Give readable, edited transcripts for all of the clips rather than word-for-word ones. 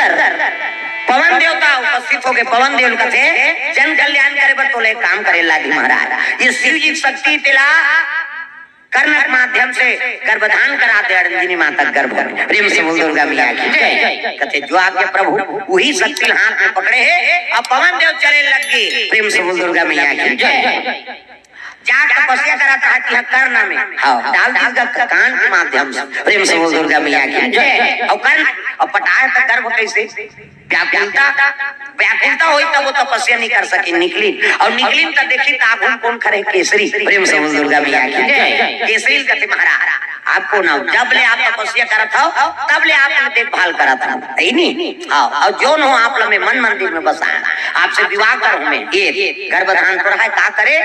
सुंदर पवन देवता उपस्थित हो गए। पवन देव कथे जन कल्याण करे बर तो ले काम करे लागी महाराज। ये शिव जी शक्ति तिला कर्णक माध्यम से गर्भधान कराते अरंजिनी माता गर्भ प्रेम से बोल दुर्गा मैया की जय। कथे जो आपके प्रभु वही शक्ति हाथ में पकड़े है। अब पवन देव चले लग गए प्रेम से बोल दुर्गा मैया की जय। क्या तपस्या कराता है कि करना में डाल दीजिएगा कान के माध्यम से प्रेम से बोल दुर्गा मैया की जय। और कान और पटाए तो गर्भ कैसे व्याकुलता हुई तब वो तपस्या नहीं कर सकी। निकली और निकली तो देखी ताबुन कौन खड़े केसरी प्रेम से बोल दुर्गा मैया की जय। केसरी कहते महाराज आपको ना जब ले आप तपस्या करत हो तब ले आप देखभाल करत हो नहीं और जो न हो आप में मन मंदिर में बसा आपसे विवाह करूं मैं ये गर्भधान पर है का करे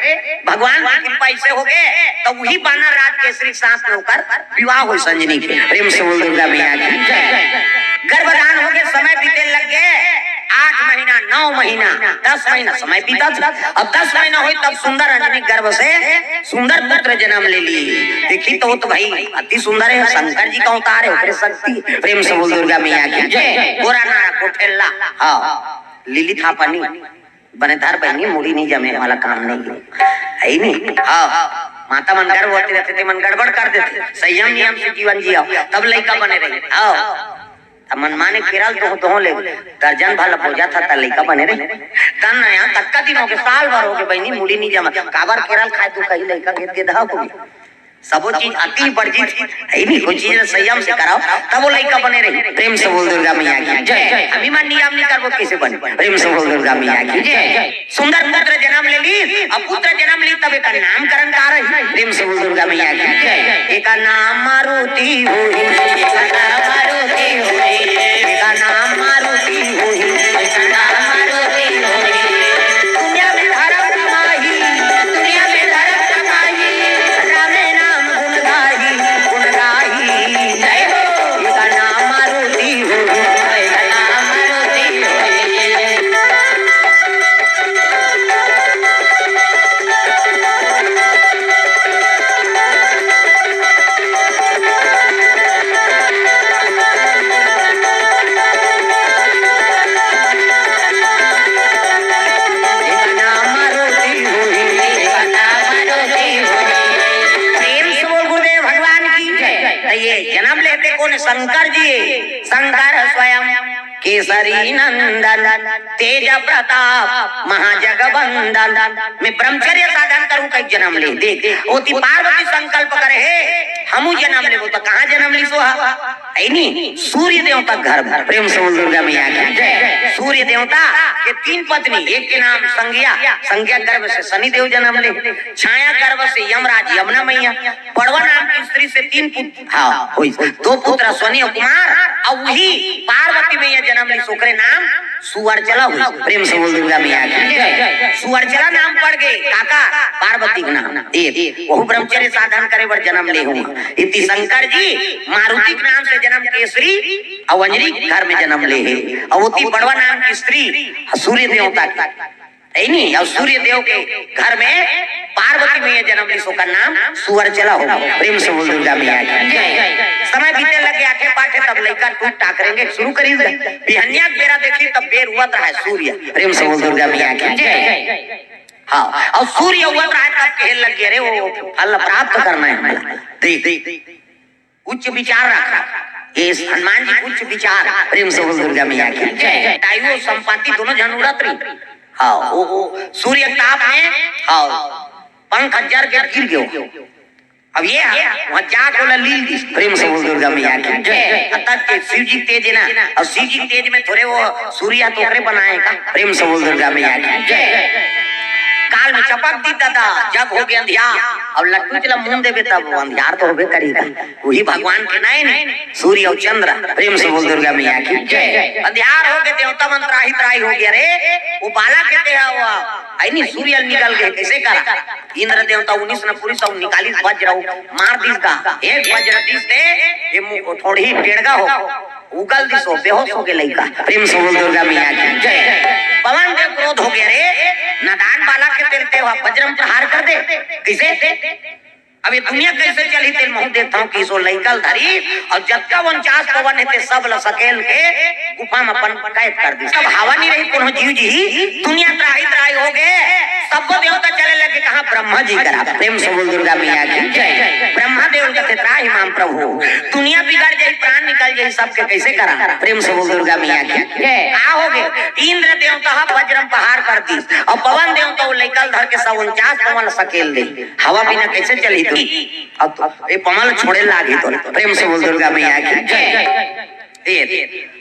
भगवान की कृपा ऐसे हो गए तो वही बानर राज केसरी सांस में होकर विवाह हो संजनी के प्रेम से बोल दुर्गा मैया की जय। गर्भधान हो गए समय बीते लग गए 8 महीना 9 महीना 10 महीना समय बीता था। अब 10 महीना हुई तब सुंदर अंजनी गर्भ से सुंदर पुत्र जन्म ले ली। देखी तो वो तो भाई अति सुंदर है शंकर जी का अवतार है शक्ति प्रेम से बोल दुर्गा मैया की जय। गोरा नारा कोठेला हाँ लिली था पानी बनेदार बहनी मुड़ी नहीं जमे वाला काम नहीं है नहीं हाँ माता मन गर्भ होते रहते थे मन गड़बड़ कर देते संयम नियम से जीवन जिया तब लड़का बने रहे आओ मनमाने केरल तो ले दर्जन भला हो जाता था लड़का बने रहे तन यहाँ तक का दिन हो गए साल भर हो गए बहनी मुड़ी नहीं जमा काबर केरल खाए तो कहीं लड़का घेत के धा हो सब चीज अति वर्जित है नहीं कोई चीज संयम से कराओ तब वो लड़का बने रही प्रेम से बोल दुर्गा मैया की जय। अभी मैं नियम नहीं करबो कैसे बने प्रेम से बोल दुर्गा मैया की जय। सुंदर पुत्र जन्म ले ली अब पुत्र जन्म ली तब एक नामकरण कर रही प्रेम से बोल दुर्गा मैया की जय। एक नाम मारुति होई एक नाम मारुति होई एक नाम मारुति होई एक नाम मारुति होई दुनिया में धर्म कमाई दुनिया में धर्म कमाई राम नाम गुण गाही जय हो एक नाम मारुति होई एक नाम मारुति होई। जन्म लेते कौन शंकर जी शंकर स्वयं केसरी नंदन तेज प्रताप महाजगवंदन मैं ब्रह्मचर्य साधन करूं कई जन्म ले देख ओती पार्वती संकल्प करे है हमू जन्म ले वो तो कहां जन्म ली सो है नहीं सूर्य देवता घर प्रेम से बोल दुर्गा मैया की जय। सूर्य देवता के 3 पत्नी एक के नाम संज्ञा गर्भ से शनि देव जन्म ले छाया गर्भ से यमराज यमुना मैया पड़वा नाम की स्त्री से 3 पुत्र हाँ 2 पुत्र अश्वनी और कुमार और वही पार्वती मैया जन्म ली सोकरे नाम सुअर्चला हुई प्रेम से बोल दुर्गा मैया की जय। सुअर्चला नाम पड़ गए काका पार्वती का नाम एक वो ब्रह्मचर्य साधन करे बर जन्म ले हूं इति शंकर जी मारुति के नाम से जन्म केसरी और अंजनी घर में जन्म ले है और वो पड़वा नाम की स्त्री सूर्य देवता की नहीं और सूर्य देव के घर में पार्वती मैया जन्म ली का नाम सुअर्चला हो प्रेम से बोल दुर्गा मैया की जय। समय बीते लगे आखे पाठे तब लड़का टूट टाकरेंगे शुरू करी बिहनिया बेरा देखी तब बेर हुआ है सूर्य प्रेम से बोल दुर्गा मैया की जय। हाँ और सूर्य हुआ रहा तब खेल लग गया रे वो फल प्राप्त करना है हमें देख उच्च विचार रखा ये हनुमान जी उच्च विचार प्रेम से बोल दुर्गा मैया की जय। आयु संपत्ति दोनों जरूरत रही हाँ वो सूर्य ताप में हाँ पंख जर के गिर गयो अब ये वहाँ जाके लील दी प्रेम से बोल दुर्गा मैया की जय। तब के शिव जी तेज है ना और शिव जी तेज में थोड़े वो सूर्य तोकरे बनाए का प्रेम से बोल दुर्गा मैया की जय। काल में चपक दी दादा जब हो गया अंधियार और लट्टू चला मुंह देवे तब अंधियार तो होबे करेगा वही भगवान के नयन सूर्य और चंद्र प्रेम से बोल दुर्गा मैया की जय। अंधियार हो गए देवता मंत्राही त्राही हो गया रे वो बाला कहते हैं वो आई नहीं सूर्य निकल गए कैसे करा इंद्र देवता 19 न पूरी सब निकाली वज्र मार दिस का एक वज्र दिस थे ये थोड़ी टेढ़गा हो उगल दिस हो बेहोश हो गया लड़का प्रेम से बोल दुर्गा मैया की जय। पवन देव क्रोध हो गया रे नादान बाला के तेरे वज्रम प्रहार कर दे किसे अब ये दुनिया कैसे चली तेल मुंह देखता हूँ कि सो लइकल धरी और जब का 49 पवन है सब लसकेल के गुफा में अपन कैद कर दी। सब हवा नहीं रही कोनो जीव जी दुनिया त्राही त्राही हो गए सब देवता चले लगे कहा ब्रह्मा जी करा। प्रेम से बोल दुर्गा मैया की जय। ब्रह्मा देव कहते त्राही माम प्रभु दुनिया बिगड़ जाई प्राण निकल जाई सबके कैसे करा। प्रेम से बोल दुर्गा मैया की जय। का हो गए इंद्र देवता वज्रम पहाड़ कर दी और पवन देवता लइकल धर के सब 49 पवन सकेल दे हवा बिना कैसे चली तो अब ये पमल छोड़े लागी तो। प्रेम से बोल दुर्गा मैया की जय।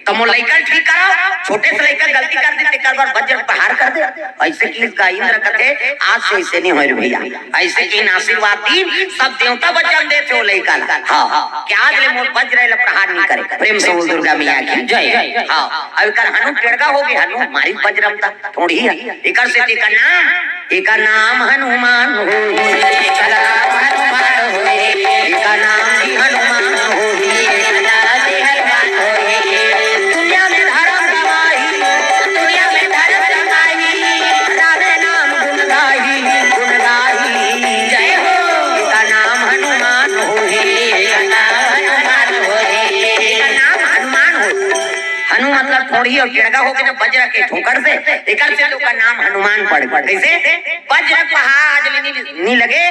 तमो लइकल ठीक कराओ छोटे से लइकल गलती कर दी तेकर बार वज्र पहाड़ कर दे ऐसे की का इंद्र कहते आज से ऐसे नहीं होए भैया ऐसे की आशीर्वाद दी सब देवता वचन देते हो लइकल। हां क्या आज ले मोर वज्र ले प्रहार नहीं करे। प्रेम से बोल दुर्गा मैया की जय। हां अब कर हनु टेड़गा हो गए हनु मारी वज्रम ता थोड़ी है एकर से एका नाम हनुमान हो एका नाम हनुमान हो एका नाम ही हनुमान हो थोड़ी और टेढ़ा हो के ना वज्र के ठोकर से एकर से लोग का नाम हनुमान पड़ कैसे वज्र पहाड़ नहीं लगे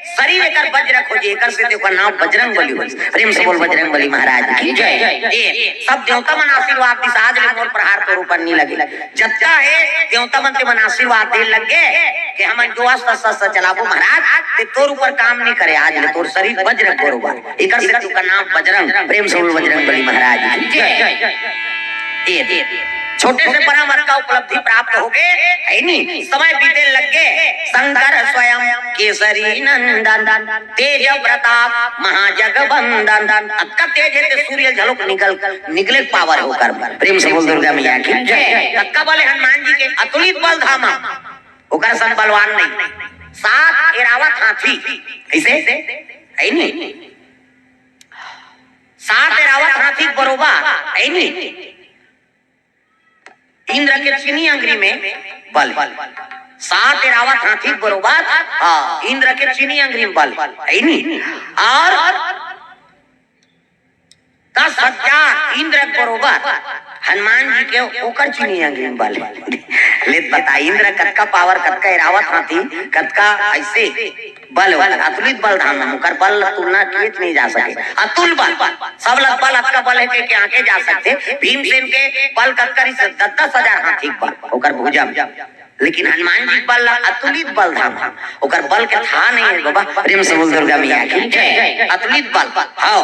शरीर एकर वज्र खोजे एकर से देखो नाम बजरंग बली हो। प्रेम से बोल बजरंग बली महाराज की जय। ये सब देवता मन आशीर्वाद दी आज ले मोर प्रहार तो ऊपर नहीं लगे जत्ता है देवता मन ते मन आशीर्वाद दे लगे कि हम जो आस चलाबो महाराज ते तोर ऊपर काम नहीं करे आज ले तोर शरीर वज्र बरोबर एकर से तू का नाम बजरंग। प्रेम से बोल बजरंग बली महाराज की जय। छोटे से परामर्श का उपलब्धि प्राप्त हो गए है नहीं समय बीते लग गए शंकर स्वयं केसरी नंदन तेज प्रताप महाजगवंदन अक्का तेज है सूर्य झलक निकले पावर होकर। प्रेम से बोल दुर्गा मैया की जय। अक्का बोले हनुमान जी के अतुलित बल धामा होकर सन बलवान नहीं 7 एरावत हाथी कैसे है नहीं 7 एरावत हाथी बरोबर है नहीं इंद्र के चीनी अंगरी में बल 7 एरावत हाथी बरोबर इंद्र के चीनी अंगरी में बल है नहीं और 10,000 इंद्र बरोबर हनुमान जी के ओकर चीनी अंगरी में बल ले बता इंद्र कतका पावर कतका एरावत हाथी कतका ऐसे बल अतुलित बल धाम मुकर बल तुलना किए नहीं जा सके अतुल बल सब लग बल आपका बल है कि आके जा सकते भीमसेन के बल कतकरी 10,000 हाथी बल ओकर भुजा लेकिन हनुमान जी बल अतुलित बल धाम ओकर बल के था नहीं है बाबा। प्रेम से बोल दुर्गा मैया की जय। अतुलित बल हां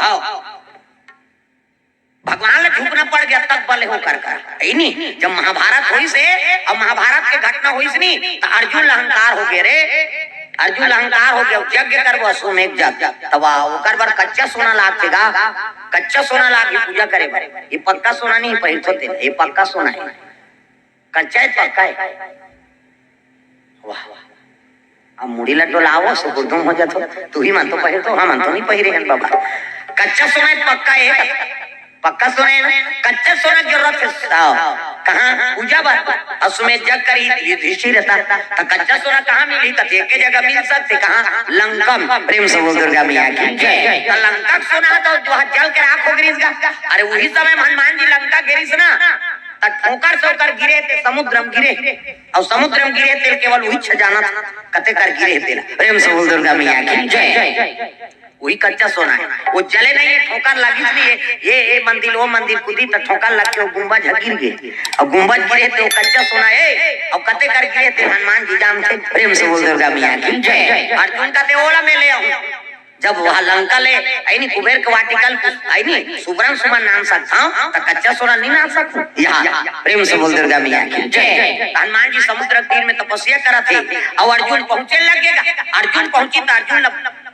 भगवान ले झुकना पड़ गया तब बल होकर है नहीं जब महाभारत हुई से और महाभारत के घटना हुई से नहीं तो अर्जुन अहंकार हो गए रे अर्जुन अहंकार हो गया यज्ञ करबो सोमेक जग तब ओकर बार कच्चा सोना लागेगा कच्चा सोना लागे पूजा करे ये पक्का सोना नहीं पहिरत होते ये पक्का सोना है कच्चा है पक्का है। वाह अब मुड़ी लड्डू लाओ सो गुर्दम हो जातो तू ही मन तो पहिर तो हम तो नहीं पहिरे हन बाबा कच्चा सोना है पक्का सोना है कच्चा सोना की जरूरत है कहाँ पूजा बात उसमें जग करी युधिष्ठिर रहता तो कच्चा सोना कहाँ मिली तो एक जगह मिल सकते कहाँ लंकम। प्रेम से बोल दुर्गा मैया की जय। लंका सोना तो जल के राख हो गिरीस का अरे वही समय हनुमान जी लंका गिरीस ना ठोकर से होकर गिरे थे समुद्रम गिरे और समुद्रम गिरे थे केवल वही छजाना कते कर गिरे थे। प्रेम से बोल दुर्गा मैया की जय। वही कच्चा सोना है वो जले नहीं है ठोकर लगी इसलिए ये मंदिर वो मंदिर कुदी तो ठोकर लग के वो गुंबज गिर गए और गुंबज गिरे थे वो कच्चा सोना है और कते कर गिरे थे हनुमान जी जान थे। प्रेम से बोल दुर्गा मैया की जय। अर्जुन का ते ओला में ले आऊं जब वह लंका ले आई नहीं कुबेर के वाटिकल आई नहीं सुब्रम सुमन नाम सकता हूँ तो कच्चा सोना नहीं नाम सकता यहाँ। प्रेम से बोल दुर्गा मैया की जय। हनुमान जी समुद्र तीर में तपस्या करा थे और अर्जुन पहुंचे लगेगा अर्जुन पहुंची तो अर्जुन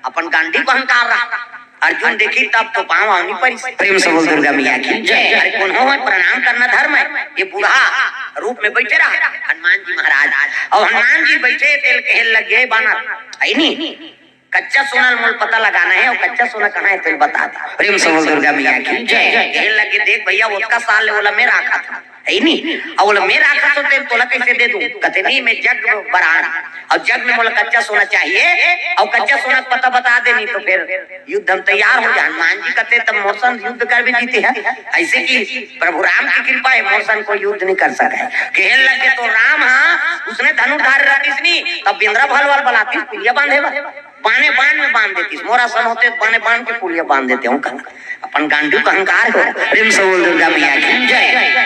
अपन गांधी को अहंकार रहा अर्जुन देखी तब तो पाँव आनी पड़ी। प्रेम से बोल दुर्गा मैया की जय। अरे कौन हो प्रणाम करना धर्म है ये बूढ़ा रूप में बैठे रहा हनुमान जी महाराज और हनुमान जी बैठे तेल कहल लग गए बानर आई नहीं कच्चा सोना मोल पता लगाना है और कच्चा सोना कहाँ है तो बता दे। प्रेम से बोल दुर्गा मैया की जय। ये लगे देख भैया उसका साल ले बोला मैं रखा था है नहीं और बोला मैं रखा तो तेरे तोला कैसे दे दूं कहते नहीं मैं जग बरान और जग में बोला कच्चा सोना चाहिए और कच्चा सोना पता बता दे नहीं तो फिर युद्ध हम तैयार हो जाए। हनुमान जी कहते तब मौसम युद्ध कर भी जीते हैं ऐसे कि प्रभु राम की कृपा है मौसम को युद्ध नहीं कर सका है। कहने लगे तो राम हाँ उसने धनुर्धार रखी तब बिंद्रा भलवाल बलाती पुलिया बांधे बाने बाण में बांध देती मोरा सन होते बाने बाण के पुलिया बांध देते हूँ अपन गांडू का अहंकार हो। प्रेम से बोल दुर्गा मैया की जय।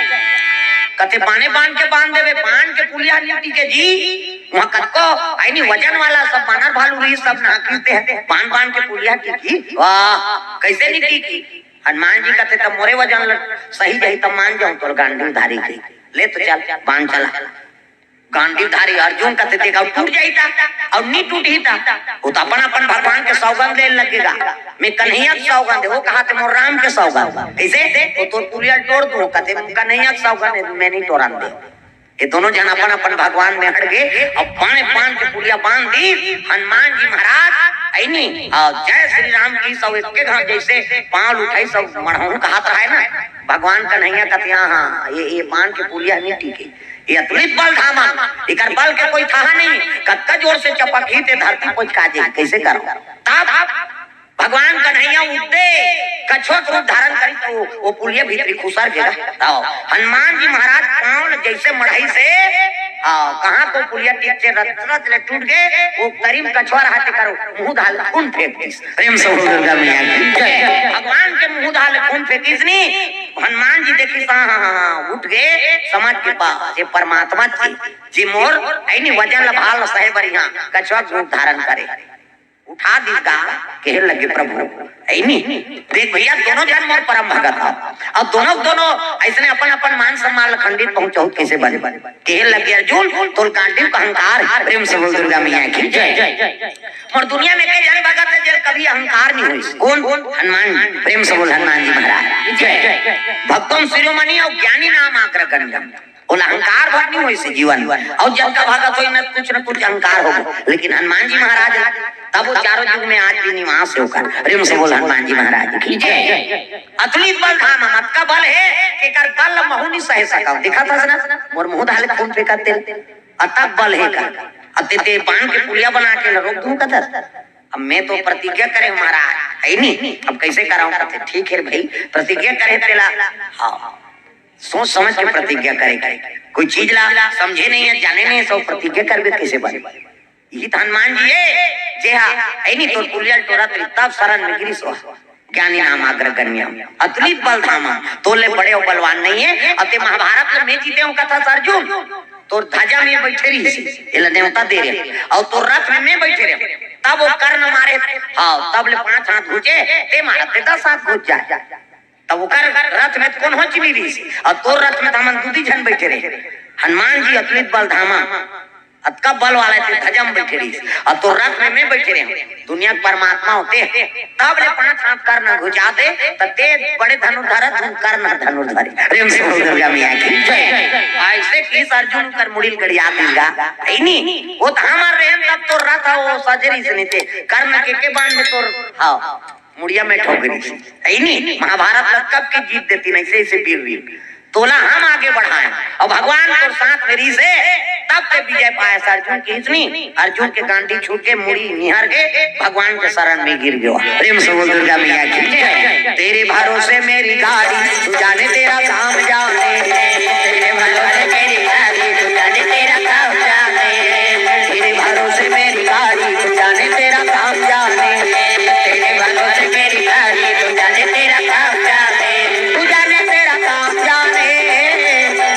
कते बाने बाण के बांध देवे बाण के पुलिया नीति के जी वहां कतको आई नहीं वजन वाला सब बानर भालू रही सब ना कीते हैं बाण बाण के पुलिया की वाह कैसे नीति की। हनुमान जी कहते तब मोरे वजन सही जाई तब मान जाऊं तो गांडी धारी की ले तो चल बाण चला गांडी धारी अर्जुन कहते देखा टूट जाता और नहीं टूटी था वो तो अपन अपन भगवान के सौगंध ले लगेगा मैं कन्हैया के सौगंध वो कहा थे मोर राम के सौगंध कैसे वो तो पुलिया तोड़ दूं कहते कन्हैया के सौगंध मैं नहीं तोड़ा दे। ये दोनों जन अपन अपन भगवान में हट गए और बाण बाण के पुलिया बांध दी। हनुमान जी महाराज आई नहीं जय श्री राम की सब इसके घर जैसे पांव उठाई सब मढ़ऊ का हाथ रहा है ना भगवान कन्हैया कहते हाँ ये बाण के पुलिया नहीं टीके ये अतुलित बल धामा इकर बल के कोई था नहीं कत्ता जोर से चपक ही ते धरती पहुंच काजे कैसे करो तब भगवान कन्हैया उठे कछुआ के रूप धारण करी तो वो पुलिया भीतरी खुसर गया। हनुमान जी महाराज पांव जैसे मढ़ाई से कहाँ को पुलिया टिक से रत ले टूट गए वो करीम कछुआ रहते करो मुंह धाल खून फेंक दिस। प्रेम से दुर्गा मैया की जय। भगवान के मुंह धाल खून फेंकिस नी हनुमान जी देखी उठ गए समझ के पास ये परमात्मा थी जी मोर ऐनी वजन भाल सहे बढ़िया कछुआ रूप धारण करे उठा दीगा कह लगे प्रभु ऐनी देख भैया दोनों जन मोर परम भगत था और दोनों ऐसने अपन अपन मान सम्मान खंडित पहुंचाओ कैसे बने कह लगे अर्जुन तो गांडी का अहंकार। प्रेम से बोल दुर्गा मैया की जय। और दुनिया में कई जन भगत है जब कभी अहंकार नहीं हुई कौन हनुमान। प्रेम से बोल हनुमान जी महाराज जय। भक्तों शिरोमणि और ज्ञानी नाम आकर गण्य बोला अहंकार भर नहीं हुई से जीवन और जब का भगत हो न कुछ अहंकार हो लेकिन हनुमान जी महाराज तब वो चारों युग में आज भी निवास होकर। प्रेम से बोल हनुमान जी महाराज की जय। अतुलित बल धाम मत का बल है कि कर बल महु नहीं सह सका दिखा था ना मोर मुंह डाले खून फेंका तेल अतक बल है का अते ते बाण के पुलिया बना के रोक दूं कदर अब मैं तो प्रतिज्ञा करे महाराज है नहीं अब कैसे कराऊं कहते ठीक है भाई प्रतिज्ञा करे तेला हाँ सोच समझ के प्रतिज्ञा करे कोई चीज ला समझे नहीं है जाने नहीं सब प्रतिज्ञा करबे कैसे बने यही तो हनुमान जी है जे है नहीं तो पुलिया टोरा तब शरण में गिरी सो ज्ञानी नाम आग्रह गण्य अतुलित बल धामा तोले बड़े और बलवान नहीं है अते महाभारत में मैं जीते हूँ कथा अर्जुन तो ध्वजा में बैठे रही ये नेवता दे रहे और तो रथ में मैं बैठे रहे तब वो कर्ण मारे हाँ तब ले 5 हाथ घुचे ते मारते 10 हाथ घुस जाए तब वो कर रथ में कौन हो चिनी रही और तो रथ में हमन दूधी जन बैठे रहे हनुमान जी अतुलित बल धामा अतका बल वाले थे ध्वजा में बैठे रही और तो रथ में मैं बैठे रहे दुनिया परमात्मा होते तब ले 5 हाथ कर्ण घुसा दे ते बड़े धनुर्धर कर्ण धनुर्धर। प्रेम से बोल दुर्गा मैया की जय। ऐसे किस अर्जुन कर मुड़िल गड़िया देगा नहीं वो तो हमार रहे तब तो रथ वो सजरी से नहीं थे कर्ण के बाण में तो हाँ मुड़िया में ठोकरी है नहीं महाभारत कब की जीत देती नहीं से ऐसे वीर तोला हम आगे बढ़ाए और भगवान तो साथ मेरी से तब ते विजय पाया अर्जुन की इतनी अर्जुन के गांडी छूट के मुड़ी निहार के भगवान के शरण में गिर गया। प्रेम से बोल दुर्गा मैया की जय। तेरे भरोसे मेरी गाड़ी तू जाने तेरा काम जाने तेरे भरोसे मेरी गाड़ी तू जाने तेरा काम जाने तेरे भरोसे मेरी गाड़ी तू जाने तेरा काम जाने तेरे भरोसे मेरी गाड़ी तू जाने तेरा काम जाने तू जाने तेरा काम जाने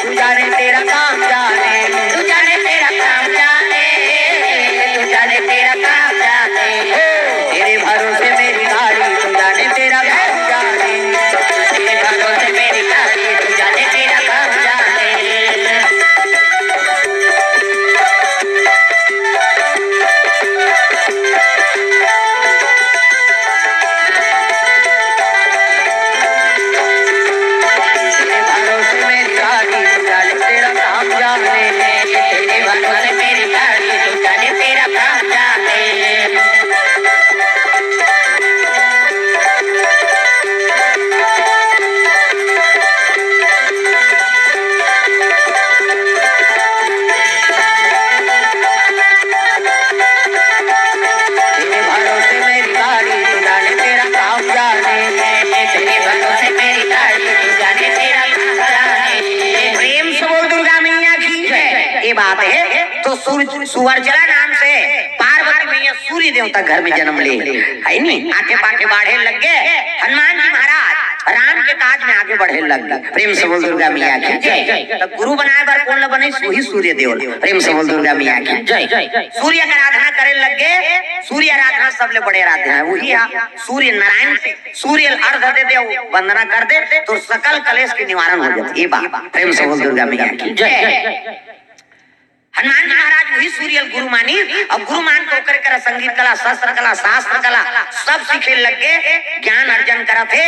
तू जाने तेरा काम जाने तू जाने तेरा काम जाने तू जाने तेरा काम जाने तेरे भरोसे मेरी गाड़ी तू जाने तेरा काम जाने तेरे भरोसे मेरी सुवर्चला नाम से पार्वती मैया सूर्य देवता घर में जन्म ले है नी। आके पाके बाढ़े लग गए हनुमान जी महाराज राम के काज में आगे बढ़े लग गए। प्रेम से बोल दुर्गा मैया की जय। तब गुरु बनाए बार कौन ल बने सूही सूर्य देव। प्रेम से बोल दुर्गा मैया की जय। सूर्य की आराधना करे लग गए। सूर्य आराधना सबले बड़े आराधना है वही सूर्य नारायण से सूर्य अर्घ दे दे वंदना कर दे तो सकल कलेश के निवारण हो जाते। ये बात प्रेम से बोल दुर्गा मैया की जय। हनुमान जी महाराज वही सूर्य गुरु मानी और गुरु मान को कर संगीत कला शस्त्र कला शास्त्र कला सब सीखे लग गए ज्ञान अर्जन करा थे।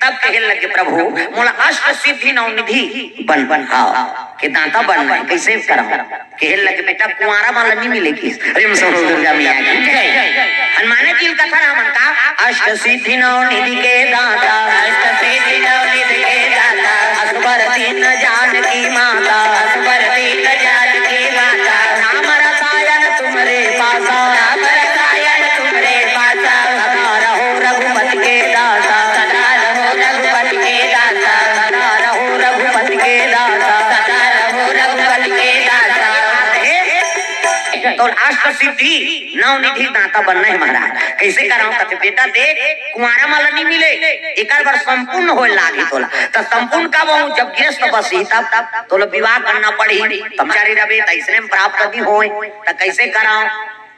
तब कहे लगे प्रभु मोला अष्ट सिद्धि नौ निधि बन बन के दाता बनना है कैसे करा। कहे लगे बेटा कुंवारा माला नहीं मिलेगी। प्रेम से बोल दुर्गा मैया की जय। हनुमान जी का था नाम का अष्ट सिद्धि नौ निधि के दाता अष्ट सिद्धि नौ निधि के दाता अकबर तीन जान की माता अकबर तीन जान की माता राम रसायन तुम्हारे पासा राम रसायन तुम्हारे पासा सदा रहो रघुपति के दाता सदा रहो रघुपति के दाता सदा रहो रघुपति के दाता सदा रहो रघुपति के दाता। तो अष्ट सिद्धि नौ निधि दाता बनना है महाराज कैसे कराऊं कहते बेटा देख कुंवारा माला नहीं मिले एक बार संपूर्ण हो लागे तोला तो संपूर्ण कब हो जब गृहस्थ बसी तब तोला विवाह करना पड़ी तब चारी रबे ऐसने में प्राप्त भी हो तो कैसे कराऊं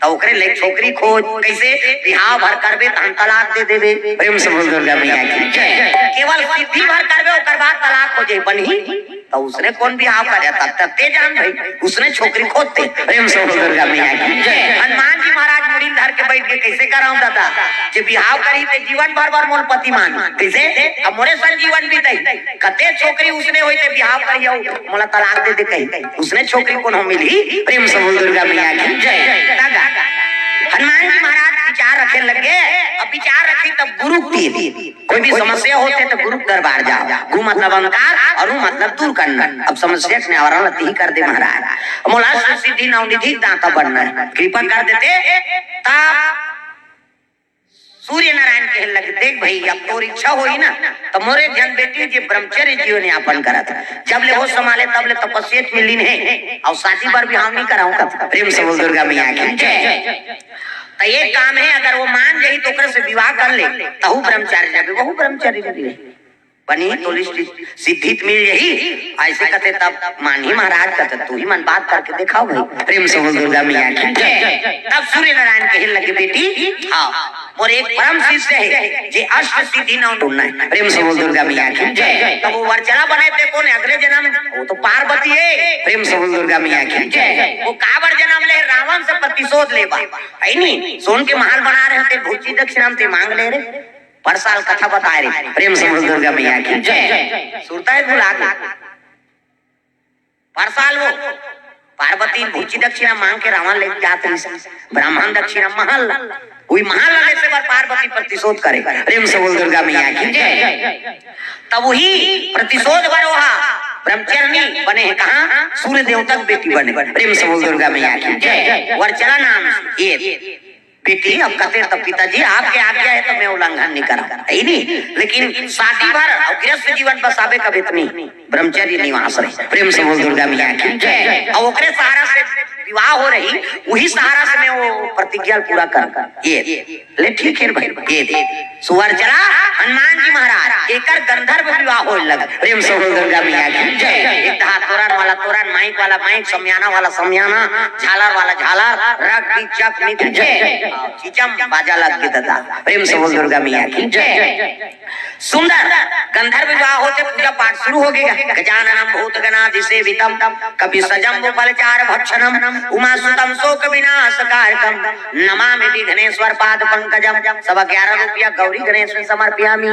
तो ओकरे ले छोकरी खोज कैसे बिहाव भर करबे त हम तलाक दे देबे। प्रेम से बोल दुर्गा मैया की जय। केवल सिद्धि भर करबे ओकर बाद तलाक हो जाए बनी तो उसने कौन बिहाव करे तब ते जान भाई उसने छोकरी खोदते। प्रेम से बोल दुर्गा मैया की जय। हनुमान जी महाराज मुड़ी धर के बैठ के कैसे कराऊं दादा जे बिहाव करी ते जीवन भर भर मोर पति मान कैसे अब मोरे संग जीवन बीतई कते छोकरी उसने होई ते बिहाव करियो मोला तलाक दे दे कही उसने छोकरी कौन हो मिली। प्रेम से बोल दुर्गा मैया की जय। दादा हनुमान जी महाराज विचार रखे लगे अब विचार रखी तब गुरु की कोई भी समस्या होते तो गुरु दरबार जाओ। गुरु मतलब अंकार और मतलब दूर करना। अब समस्या के निवारण लती कर दे महाराज मोला सिद्धि नौ निधि दाता बनना कृपा कर देते तब सूर्य नारायण कहे लगे देख भाई अब तोर इच्छा होई ना तो मोरे जन बेटी जे ब्रह्मचर्य जीवन यापन करत जब ले हो संभाले तब ले तपस्या में लीन है और शादी पर भी हम नहीं कराऊं का। प्रेम से बोल दुर्गा मैया की जय। तो ये काम है अगर वो मान जाई तो ओकरे से विवाह कर ले तहु ब्रह्मचारी जाबे वहु ब्रह्मचारी रही बनी तो सिद्धि मिल यही ऐसे कहते तब मान ही महाराज कहते तू ही मन बात करके दिखाओ भाई। प्रेम से बोल दुर्गा मैया की जय। तब सूर्य नारायण कहे लगे बेटी हाँ और एक परम शिष्य है जे अष्ट सिद्धि नौ ढूंढना है। प्रेम से बोल दुर्गा मैया की जय। तब वो वर्चला बने थे कौन अगले जन्म वो तो पार्वती है। प्रेम से बोल दुर्गा मैया की जय। वो काबर जन्म ले रावण से प्रतिशोध ले है नी सोन के महल बना रहे थे भूची दक्षिणा ते मांग ले रहे पर साल कथा बता रहे। प्रेम से बोल दुर्गा मैया की जय। सुनता है भूला पर साल वो पार्वती भूची दक्षिणा मांग के रावण ले जाते ब्राह्मण दक्षिणा महल वही महल लेने से पार्वती प्रतिशोध करे। प्रेम से बोल दुर्गा मैया की जय। तब वही प्रतिशोध बरोहा ब्रह्मचर्य बने हैं कहा सूर्य देवता बेटी बने। प्रेम से बोल दुर्गा मैया की जय। वर्चला नाम ये बेटी अब कहते तब पिताजी आपके आज्ञा है तो मैं उल्लंघन नहीं करा नहीं लेकिन शादी भर और गृहस्थ जीवन बसावे कभी इतनी ब्रह्मचर्य निवास रहे। प्रेम से बोल दुर्गा मैया की जय। और ओकरे सहारा से विवाह हो रही वही सहारा से मैं वो प्रतिज्ञा पूरा कर ये ले ठीक है भाई ये सुवर्चला हनुमान जी महाराज एकर गंधर्व विवाह हो लगा। प्रेम से बोल दुर्गा मैया की जय। एक तोरण वाला तोरण माइक वाला माइक समियाना वाला समियाना झालर वाला झालर रग चक नित जय चिचम बाजा लग के दादा। प्रेम से बोल दुर्गा मैया की जय। सुंदर गंधर्व विवाह होते पूजा पाठ शुरू हो गया। गजाननम भूतगणाधि सेवितम कपि सजम्बु फलचार भक्षणम उमासुतम शोक विनाशकारकम नमामि विघ्नेश्वर पाद पंकजम। सब 11 रुपया गौरी गणेश में समर्पयामि।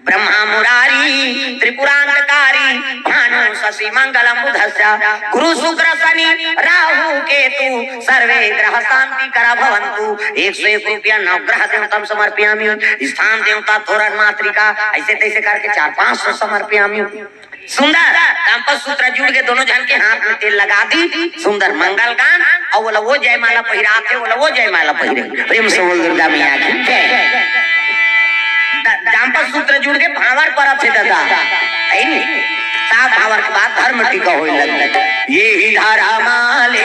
ब्रह्मा मुरारी त्रिपुरांतकारी भानु शशि मंगलम बुधस्य गुरु शुक्र शनि राहु केतु सर्वे ग्रह शांति करा भवन्तु। 101 रुपया नवग्रह देवतम समर्पयामि। स्थान देवता तोरण मातृका ऐसे तैसे करके 400-500 समर्पयामि। सुंदर कांपस सूत्र जुड़ के दोनों जन के हाथ में तेल लगा दी सुंदर मंगल गान और वो जयमाला पहिरा थे वो जयमाला पहिरे। प्रेम से बोल दुर्गा मैया की जय। दाम्पत्य सूत्र जुड़ के भावर पर थे दादा सात भावर के बाद धर्म टीका होने लगा। ये ही धारा माले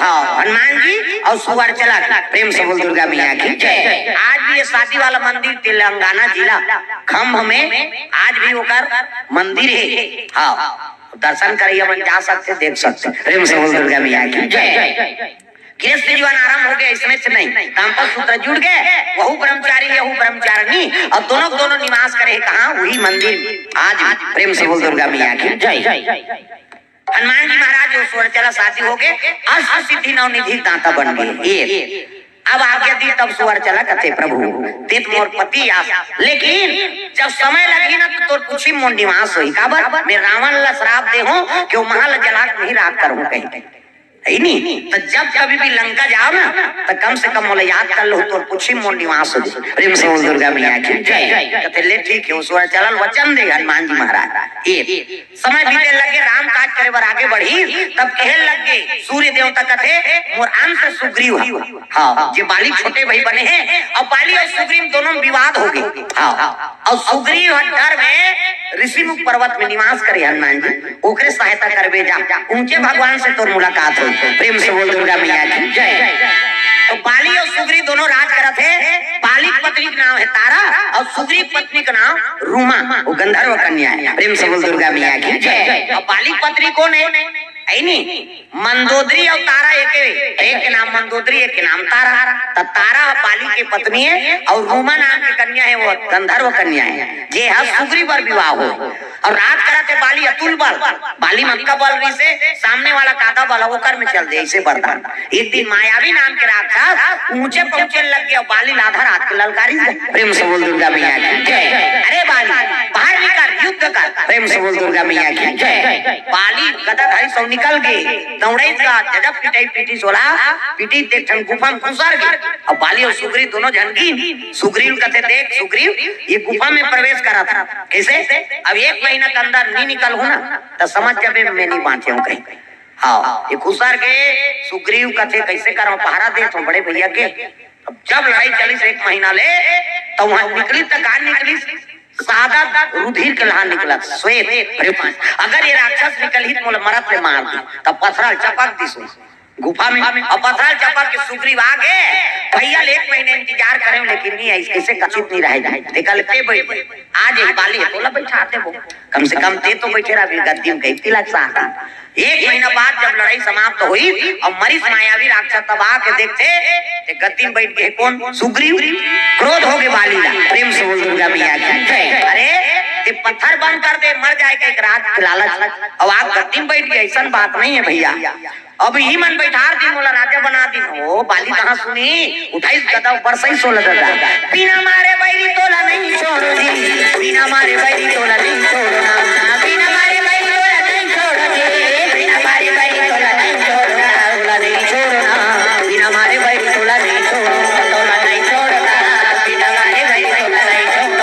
हाँ हनुमान जी और सुअर चला। प्रेम से बोल दुर्गा मैया की जय। आज भी ये शादी वाला मंदिर तेलंगाना जिला खम्भ में आज भी होकर मंदिर है। हाँ दर्शन करिए, मन जा सकते देख सकते। प्रेम से बोल दुर्गा मैया की जय। गृहस्थ जीवन आरंभ हो गया, इसमें से नहीं दाम्पत्य सूत्र जुड़ गए, वहु ब्रह्मचारी यहु ब्रह्मचारिणी और दोनों निवास करे कहाँ वही मंदिर में आज। प्रेम से बोल दुर्गा मैया की जय। हनुमान जी महाराज जो सुअर चला शादी हो गए, अष्ट सिद्धि नवनिधि दाता बन गए। अब आज्ञा दी तब सुअर चला कथे प्रभु तेत मोर पति आस, लेकिन जब समय लगी ना तो तोर कुछ मोर निवास हुई काबर मैं रावण ला श्राप दे हूं कि वो महल जलाक नहीं राख करूं कहीं नहीं। तो जब कभी भी लंका जाओ ना तो कम से कम मोला याद कर लो तो पूछी मोर निवास हो। प्रेम से बोल दुर्गा मैया की जय। कहते ले ठीक है सुअर चलल वचन दे हनुमान जी महाराज। ये समय बीते लगे, राम काज करे बर आगे बढ़ी, तब कहे लग गए सूर्य देवता कहते मोर अंश सुग्रीव। हाँ जो बाली छोटे भाई बने हैं और बाली और सुग्रीव दोनों विवाद हो गए। हाँ और सुग्रीव डर में ऋषि मुख पर्वत में निवास करे हनुमान जी, ओकरे सहायता करबे जा, ऊंचे भगवान से तोर मुलाकात हो। प्रेम से बोल दुर्गा मैया की जय। तो बाली और सुग्रीव दोनों राज करत है। बाली की पत्नी का नाम है तारा और सुग्रीव पत्नी का नाम रूमा, वो गंधर्व कन्या है। प्रेम से बोल दुर्गा मैया की जय। और बाली की पत्नी कौन है? मंदोदरी और तारा एक के नाम मंदोदरी, एक के नाम तारा। तो तारा बाली की पत्नी है और रूमा नाम की कन्या है, वो गंधर्व कन्या है। जे सुग्रीव पर विवाह हो और राज कराते बाली अतुल बल, बाली मक्का बल रही से सामने वाला कादा बल होकर में चल दे इसे बरदान। एक दिन मायावी नाम के राक्षस ऊंचे पहुंचे लग गया, बाली लाधा रात के ललकारी। प्रेम से बोल दुर्गा मैया की जय। अरे बाली बाहर निकल युद्ध कर। प्रेम से बोल दुर्गा मैया की जय। बाली गदा धारी सौ निकल गए, दौड़े जब पिटाई पीटी सोला पीटी देखन गुफा में घुसर गए। अब बाली और सुग्रीव दोनों झनकी। सुग्रीव कहते देख सुग्रीव ये गुफा में प्रवेश करा था कैसे? अब 1 महीना के अंदर नहीं निकल हूं ना तो समझ जाबे मैं नहीं बांटे हूं कहीं। हाँ ये घुसर के सुग्रीव कहते कैसे करो पहरा दे तो बड़े भैया के। अब जब लड़ाई चली से 1 महीना ले तो वहां निकली तो कहां निकली? सादा रुधिर के लहान निकला श्वेत। अगर ये राक्षस निकल ही तो मरत ले मार दी तब पथराल चपक दी गुफा में। और पथराल चपक के सुग्रीव आ गए। भैया 1 महीने इंतजार करे लेकिन नहीं ऐसे कचित नहीं रह जाए। देखा लेते बैठे आज एक बाली है बोला बैठाते वो कम से कम ते तो बैठे रहा गद्दी में कहीं तिलक सा। 1 महीना बाद जब लड़ाई समाप्त हुई और मरीज मायावी राक्षस तब आके देखते गद्दी में बैठ गए कौन? सुग्रीव। क्रोध हो गए बाली ला। प्रेम से बोल दुर्गा मैया की। अरे ये पत्थर बंद कर दे मर जाएगा एक रात लालच। अब आप गद्दी में बैठ गए, ऐसा बात नहीं है भैया। अब ही मन बैठार दिन बोला राजा बना दिन। ओ बाली कहाँ सुनी? उठाई गदा ऊपर सही 16 गदा। बिना मारे बैरी तोला नहीं छोड़ो जी, बिना मारे बैरी तोला नहीं छोड़ना, बिना मारे बैरी तोला नहीं छोड़ोगे, बिना मारे बैरी तोला नहीं छोड़ना, तोला नहीं छोड़ना, बिना मारे बैरी तोला नहीं छोड़ना, तोला नहीं छोड़ना, बिना मारे बैरी तोला नहीं छोड़ना।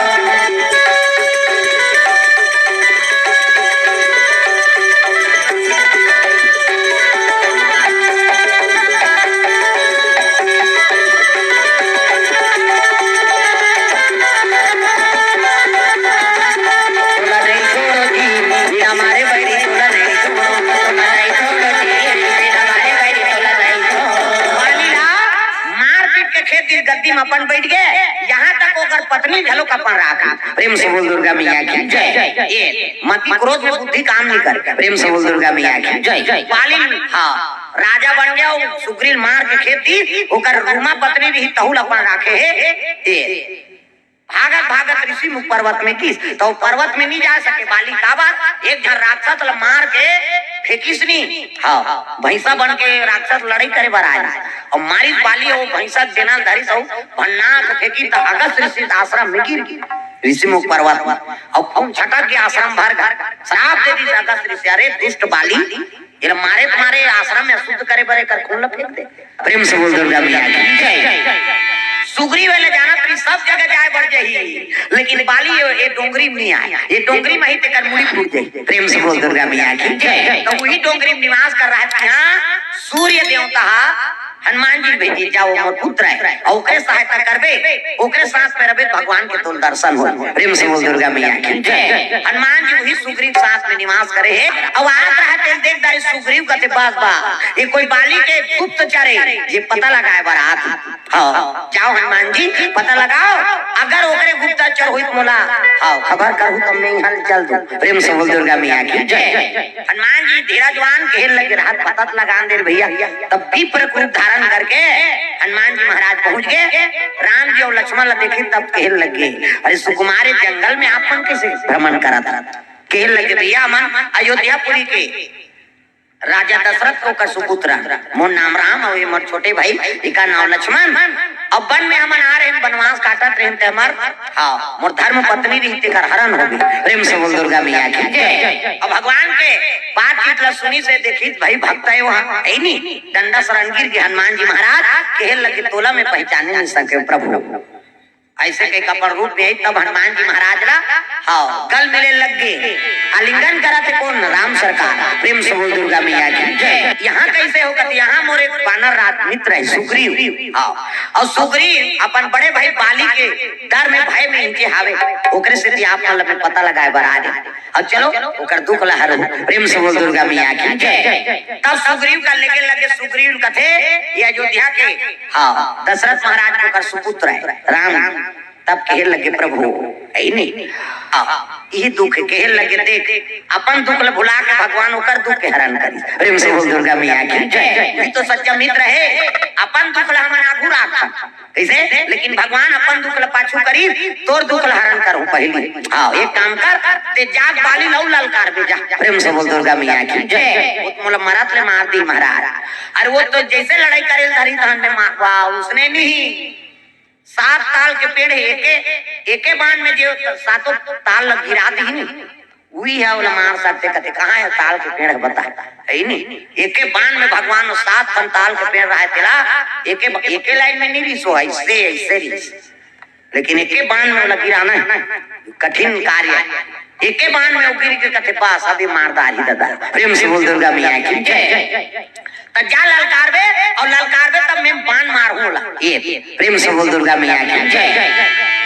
गद्दी में अपन बैठ गए, यहाँ तक होकर पत्नी झलो अपन रखा। प्रेम से बोल दुर्गा मैया की जय। ये मति क्रोध में बुद्धि काम नहीं कर। प्रेम से बोल दुर्गा मैया की जय। बाली हाँ राजा बन गया, सुग्रीव मार के खेत दी होकर रूमा पत्नी भी तहुल अपन रखे है। भागत भागत ऋषि मुख पर्वत में किस तो पर्वत में नहीं जा सके। बाली का बात एक झर राक्षस मार के फेंकिस नहीं। हाँ भैंसा बन के राक्षस लड़ाई करे बर आया और मारी बाली हो भैंसा देना धरी सौ भन्ना फेंकी तो अगस्त ऋषि आश्रम में गिर गई ऋषि मुख पर्वत और खून छटक के आश्रम भर गया। श्राप दे दी अगस्त ऋषि, अरे दुष्ट बाली ये मारे तुम्हारे आश्रम में शुद्ध करे बरे कर खून फेंक दे। प्रेम से बोल दुर्गा मैया की जय। सुग्रीव वाले जाना तो सब जगह जाए बढ़ जाही, लेकिन बाली ये डोंगरी में नहीं आया। ये डोंगरी में ही तेकर मुड़ी फूट जाए। प्रेम से बोल दुर्गा मैया की जय। तो वही डोंगरी में निवास कर रहा था। यहाँ सूर्य देवता हनुमान जी भेजी जाओ मोर पुत्र है और ओकरे सहायता करबे ओकरे साथ में रबे भगवान के तुल दर्शन हो। प्रेम से बोल दुर्गा मैया की जय। हनुमान जी वही सुग्रीव साथ में निवास करे है और आत रहते देख दारी सुग्रीव कहते बस बा ये कोई बाली के गुप्तचर है ये पता लगाए बारात। हाँ जाओ हनुमान जी पता लगाओ अगर ओकरे गुप्तचर हुई मोला हाँ खबर करूँ तब मैं यहाँ चल दूं। प्रेम से बोल दुर्गा मैया की जय। हनुमान जी धीरजवान खेल लगे रात पता लगा दे भैया तब विप्र रूप धारण करके हनुमान जी महाराज पहुंच गए। राम जी और लक्ष्मण ला देखे तब कहल लगे अरे सुकुमारे जंगल में आप मन कैसे भ्रमण करा था। कहल लगे भैया मन अयोध्यापुरी के राजा दशरथ को कर सुपुत्र मोर नाम राम और मोर छोटे भाई इका नाम लक्ष्मण। अब वन में हम आ रहे वनवास काटत रहे ते हमर हाँ मोर धर्म पत्नी रहते कर हरण हो गई। प्रेम से बोल दुर्गा मैया की जय। अब भगवान के बातचीत ला सुनी से देखी भाई भक्त है वहाँ है नहीं डंडा शरणगिर के हनुमान जी महाराज कहल लगे तोला में पहचाने नहीं सके प्रभु ऐसे के कपड़ रूप में तब हनुमान जी महाराज ला हाँ गल मिले लग गए आलिंगन करा थे कौन राम सरकार। प्रेम से बोल दुर्गा मैया की जय। यहाँ कैसे होगा यहाँ मोरे बानर रात मित्र है सुग्रीव हाँ और सुग्रीव अपन बड़े भाई बाली के डर में भय में इनके हावे ओकरे से आप में पता लगाए बराज अब चलो ओकर दुख लहर। प्रेम से बोल दुर्गा मैया की जय। तब सुग्रीव का लेके लगे सुग्रीव कथे ये अयोध्या के हाँ दशरथ महाराज को कर सुपुत्र है राम। तब कहे लगे प्रभु है नहीं ये दुख कहे लगे देख अपन दुख ल भुला के भगवान ओकर दुख के हरण करी। प्रेम से बोल दुर्गा मैया की जय। ये तो सच्चा मित्र है अपन दुख ल हमन आगू राखा कैसे लेकिन भगवान अपन दुख ल पाछू करी तोर दुख ल हरण करू पहली हां एक काम कर ते जाग बाली लौ ललकार बे जा। प्रेम से बोल दुर्गा मैया की जय। वो मोला मरत ले मार दी महाराज अरे वो तो जैसे लड़ाई करे धरी धान में मार उसने नहीं 7 ताल के पेड़ है एके बाण में जो सातों ताल लग गिरा दी नहीं वही है वो मार सकते कहते कहाँ है ताल के पेड़ बता है नहीं एके बाण में भगवान 7 ताल के पेड़ रहा तेरा एके लाइन में नहीं रिसो ऐसे ऐसे लेकिन एके बाण में गिराना है कठिन कार्य एके बाण में गिर के कहते पास अभी मारदारी दादा। प्रेम से बोल दुर्गा मैया की जय। तब जा ललकारबे और ललकारबे तब मैं बाण मारूंगा ये। प्रेम से बोल दुर्गा मैया की जय।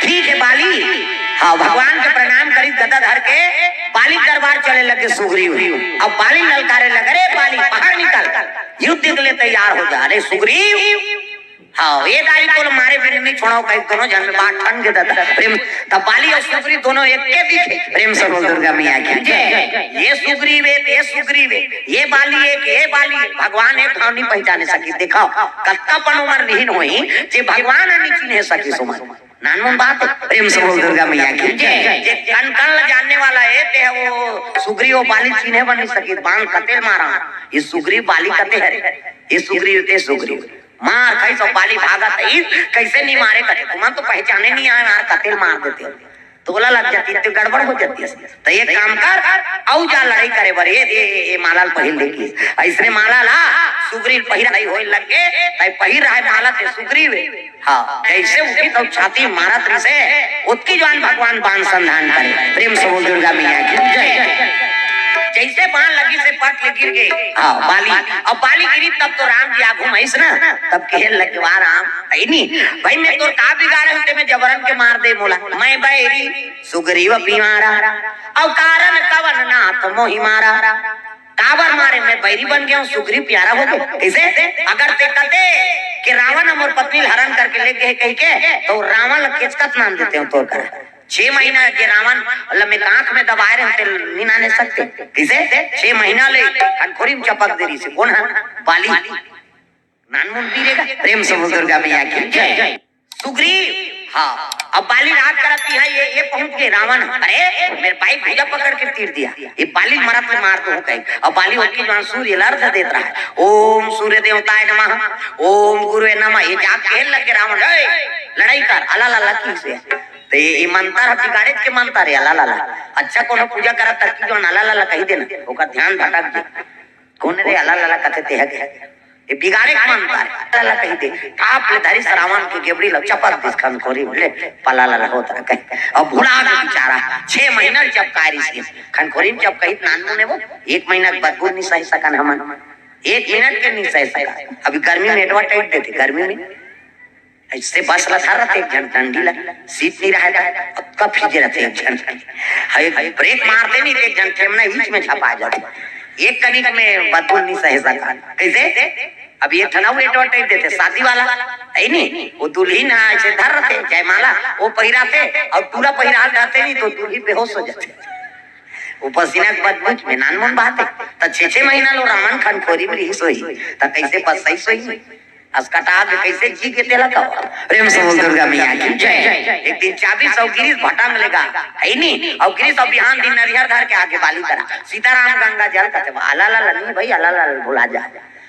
ठीक है बाली हाँ भगवान के प्रणाम करी गदा धर के बाली दरबार चले लगे सुग्रीव। अब बाली ललकारे लगे रे बाली बाहर निकल युद्ध के लिए तैयार हो जा। अरे सुग्रीव हाँ ये दारी को मारे बिना नहीं छोड़ो कहीं दोनों जन में बात ठन के दादा। प्रेम तब बाली और सुग्रीव दोनों एक के दिखे। प्रेम से बोल दुर्गा मैया की जय। ये सुग्रीव है ये सुग्रीव है ये बाली एक ये बाली भगवान एक भाव नहीं पहचाने सकी देखो कत्ता पण उमर नहीं होई जे भगवान नहीं चिन्ह सकी सुमन नानमन बात। प्रेम से बोल दुर्गा मैया की जय। जे कन कन जानने वाला है ते वो सुग्रीव बाली चिन्ह बन नहीं सकी बाण कतेल मारा ये सुग्रीव बाली कते है ये सुग्रीव ते सुग्रीव मार कैसे बाली भागा कैसे नहीं मारे कटे तुम तो पहचाने नहीं आए मार कतेल मार देते तोला लग जाती तो गड़बड़ हो जाती है। तो ये काम कर औ जा लड़ाई करे बर ये माला पहिर लेगी ऐसने माला ला सुग्रीव पहिर नहीं होए लगे तय पहिर रहा है माला ते सुग्रीव हां जैसे उठी तो छाती मारत रही से उतकी जान भगवान बाण संधान करे। प्रेम से बोल दुर्गा मैया की जय। जैसे बाण लगी से पट ले गिर गए हाँ बाली अब बाली गिरी तब तो राम जी आगू महिस ना तब कहल लगे वाह राम है नहीं भाई मैं तो का बिगाड़े होते मैं जबरन के मार दे मोला मैं बैरी सुग्रीव बीमारा और कारण कवन नाथ मोहि मारा काबर मारे मैं बैरी बन गया हूँ सुग्रीव प्यारा हो गया कैसे अगर ते कहते कि रावण अमर पत्नी हरण करके ले गए कहीं के तो रावण केचकत नाम देते हो तो 6 महीना के रावण लम्बे आंख में दबाए रहते नहीं नाने सकते किसे 6 महीना ले खनखोरी में चपक देरी से कौन है बाली नानमुन पीरेगा। प्रेम से बोल दुर्गा मैया की जय। सुग्रीव हाँ अब बाली रात करती है ये पहुंच गए रावण अरे मेरे भाई भुजा पकड़ के तीर दिया ये बाली मरत में मार दो कहीं अब बाली उनकी जो सूर्य अर्घ देता रहा है ओम सूर्य देवताय नमः ओम गुरुवे नमः ये जाग खेल लगे रावण लड़ाई कर अला ला की से तो ये मंत्र बिगाड़े के मंत्र है अला ला अच्छा कोनो पूजा करा तक जो अला ला कही देना ओका ध्यान भटक दे कौन रे अला ला कहते है ये बिगाड़े के मंत्र अला कही दे आप ले धरी श्रावण की गेबड़ी लग चपक दिस खन खोरी बोले पला ला होता कहे अब भुला के बेचारा 6 महीना जब कारी से खन खोरी जब कही नानू ने वो 1 महीना के बाद नहीं सही सकन हमन 1 मिनट के नहीं सह सका। अभी गर्मी में एडवर्टाइज देते, गर्मी में ऐसे बस लगा रहते, एक जन ठंडी लग सीट नहीं रहा था, कब फिजे रहते एक जन, ब्रेक मारते नहीं एक जन ठेमना बीच में छपा जाते, एक कनिक में बदबू नहीं सह सका। कैसे अभी एक ठनाऊ एडवर्टाइज देते शादी वाला है नहीं, वो दुल्हन ऐसे धर रहते जयमाला वो पहिराते और पूरा पहिरा रहते नहीं तो दुल्ही बेहोश हो जाते, वो पसीना के बदबू में नानमन बहाते। तो 6 महीना लो रामन खान खोरी में रही सोई, तो कैसे बस सोई अस्कटा के कैसे जी के तेला का प्रेम से बोल दुर्गा मैया की जय। एक दिन 24 सौ गिरीश भटा मिलेगा है नहीं, और गिरीश और बिहान दिन नरिहर धर के आगे बाली करा सीताराम गंगा जल कहते अला ला नहीं भाई अला ला भुला जा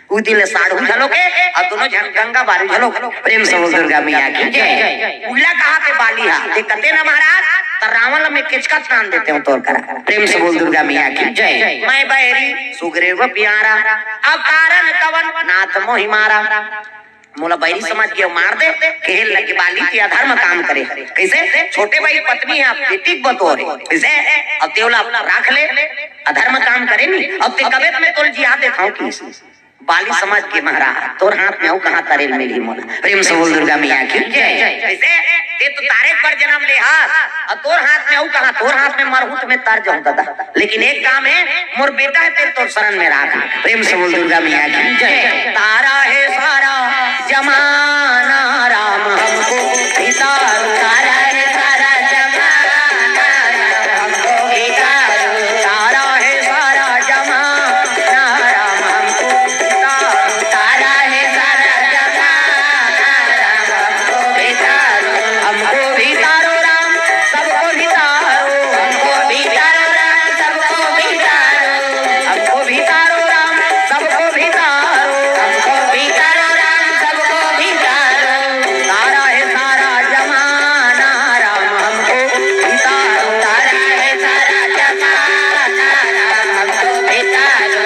उ दिल साढ़ू झलो के और दोनों जन गंगा बारी झलो। प्रेम से बोल दुर्गा मैया की जय। उल्ला कहा के बाली हा देखते ना महाराज तो रावण में किचका तान देते हो तोड़ कर। प्रेम से बोल दुर्गा मैया की जय। मैं बैरी सुग्रीव प्यारा अब कारण कवन नाथ मोहि मारा, मोला बैरी समझ के मार दे खेल लगे बाली के अधर्म काम करे। कैसे छोटे भाई पत्नी है बेटी बतौर कैसे अब तेवला रख ले अधर्म काम करे नहीं, अब ते कबे में तोल जिया देखाऊं की बाली समझ के महाराज तोर हाथ में हो कहां तरेल मिली मोला। प्रेम से बोल दुर्गा मैया की जय। कैसे ते तो तारे पर जन्म ले हाथ और तोर हाथ में हो कहां, तोर हाथ में मरहुत में तार जाऊं दादा, लेकिन एक काम है मोर बेटा है तेरे तो शरण में रखा। प्रेम से बोल दुर्गा मैया की जय। तारा है सारा जमाना राम हमको पितारो, तारा है सारा जमाना राम हमको पितारो, तारा है सारा जमाना राम हमको पितारो, तारा है सारा जमाना राम हमको पितारो, हमको पितारो राम सबको पितारो, हमको पितारो राम सबको पितारो, हमको पितारो राम सबको पितारो, हमको पितारो राम सबको पितारो, तारा है सारा जमाना राम हमको पितारो, तारा है सारा जमाना राम हमको पितारो।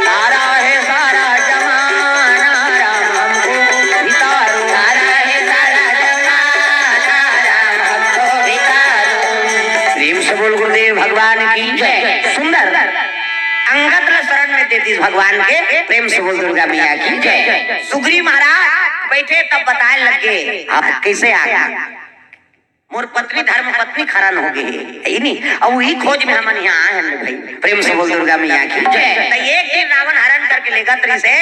तारा है सारा जमाना राम हमको पितारो, तारा है सारा जमाना राम हमको पितारो। प्रेम से बोल गुरुदेव भगवान की जय। सुंदर अंगद शरण में देती भगवान के। प्रेम से बोल दुर्गा मैया की जय। सुग्रीव महाराज बैठे तब बताए लगे आप कैसे आ गया, मोर पत्नी धर्म पत्नी खरन हो गई है नहीं, और वही खोज में हम यहाँ आए हैं भाई। प्रेम से बोल दुर्गा मैया की जय। तो एक दिन रावण हरण करके लेगा तरी से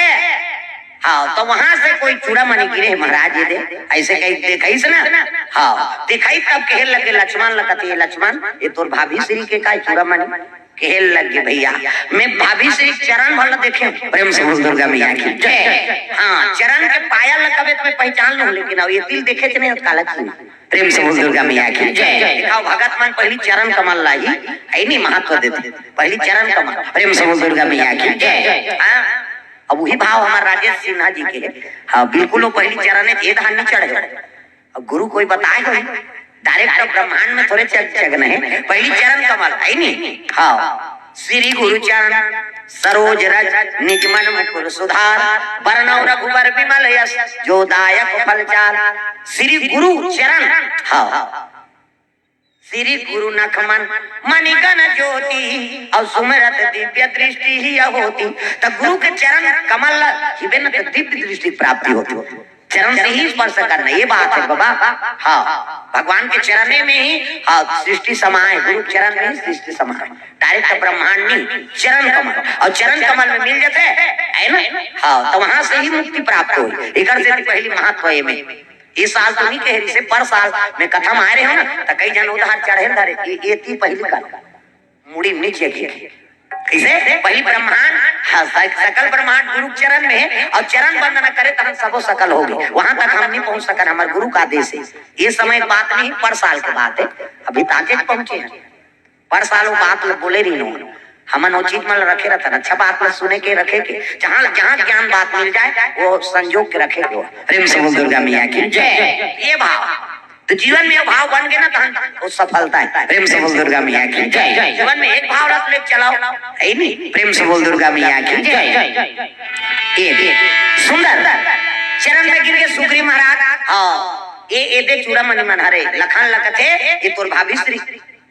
हाँ, तो वहां से कोई चूड़ा मनी गिरे महाराज ये दे ऐसे कहीं देखा से ना हाँ दिखाई तब कहल लगे लक्ष्मण लगते लक्ष्मण ये तोर भाभी श्री के का चूड़ा मनी कहल लगे भैया मैं भाभी श्री चरण भर देखे। प्रेम से बोल दुर्गा मैया की जय। हाँ चरण के पायल लगबे तो मैं पहचान लूं, लेकिन अब ये तिल देखे नहीं काला की। प्रेम से बोल दुर्गा मैया की जय। दिखाओ भगत मन पहली चरण कमल लाई है नहीं महत्व देते पहली चरण कमल। प्रेम से बोल दुर्गा मैया की जय। अब वही भाव हमारे राजेश सिन्हा जी के हाँ बिल्कुल वो पहली चरण है धान नहीं चढ़े। अब गुरु कोई बताए कोई डायरेक्ट ब्रह्मांड में थोड़े जगन है पहली चरण कमल है नहीं हाँ श्री गुरु चरण सरोज रज निज मन मुकुर सुधार बरनौ रघुबर विमल यश जो दायक फल चार। श्री गुरु चरण हाँ श्री गुरु नखमन मणिगण ज्योति और सुमरत दिव्य दृष्टि ही होती। तो गुरु के चरण कमल हिबे न तो दिव्य दृष्टि प्राप्ति होती, चरण से ही स्पर्श करना ये बात है बाबा। हाँ भगवान के चरण में ही हाँ सृष्टि समाए, गुरु चरण में ही सृष्टि समाए, डायरेक्ट ब्रह्मांड नहीं चरण कमल, और चरण कमल में मिल जाते है ना हाँ तो वहां से ही मुक्ति प्राप्त हो। एक से पहली महत्व है में इस साल तो नहीं कह से पर साल में कथा में आ रहे हो ना तो कई जन उधार चढ़े धरे ये थी पहली का मुड़ी नीचे कैसे पहली ब्रह्मांड सकल ब्रह्मांड गुरु चरण में और चरण वंदना करे तो हम सबो सकल हो गए। वहां तक हम नहीं पहुंच सका, हमारे गुरु का आदेश है। ये समय बात नहीं पर साल की बात है, अभी ताजे पहुंचे हैं पर साल वो बात बोले रही नो हमन उचित मन रखे रहता अच्छा बात में सुने के रखे के जहाँ जहाँ ज्ञान बात मिल जाए वो संजोग के रखे के। प्रेम से बोल दुर्गा मैया की जय। ये भाव तो जीवन में भाव बन गए ना तो वो सफलता है। प्रेम से बोल दुर्गा मैया की जय। जीवन में एक भाव रख ले चलाओ है नहीं। प्रेम से बोल दुर्गा मैया की जय। ये सुंदर चरण में गिर के सुग्रीव महाराज हाँ ये दे चूड़ा मनी मनहरे लखन लखते ये तोर भाभी श्री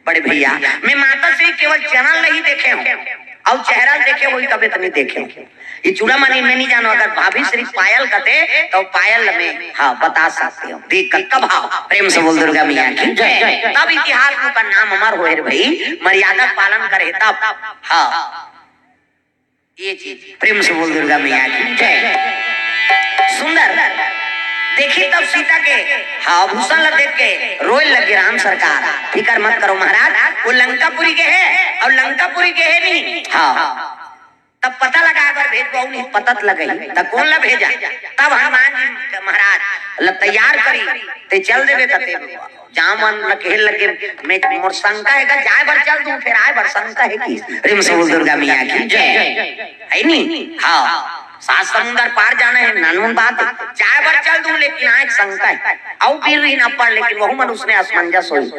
बड़े भैया मैं माता श्री केवल चरण नहीं देखे हूँ और चेहरा देखे वही कभी तो नहीं देखे ये चूड़ा मनी में नहीं जानो अगर भाभी श्री पायल कते तो पायल में हाँ बता सकते हो देख कब भाव प्रेम से बोल दुर्गा मैया की जय तब इतिहास में का नाम अमर होए भाई मर्यादा पालन करे तब हाँ ये चीज प्रेम से बोल दुर्गा मैया की जय सुंदर देखिए तब सीता के हाँ भूषण ला देख के रोए लगे राम सरकार फिकर मत करो महाराज वो लंकापुरी के है और लंकापुरी के है नहीं हाँ तब पता लगा अगर भेज पाऊ नहीं पतत लगे तब कौन ला भेजा तब हनुमान जी महाराज ला तैयार करी ते चल देवे कते जहां मन लखेल लगे मैं मोर शंका है जाए बर चल दूं फिर आए बर शंका है की प्रेम से बोल दुर्गा मैया की जय है नी हाँ सात समुंदर पार जाना है नानून बात चाय बर चल दूं लेकिन आए शंका है औ वीर ही न पर लेकिन वहु मन उसने असमंजस होई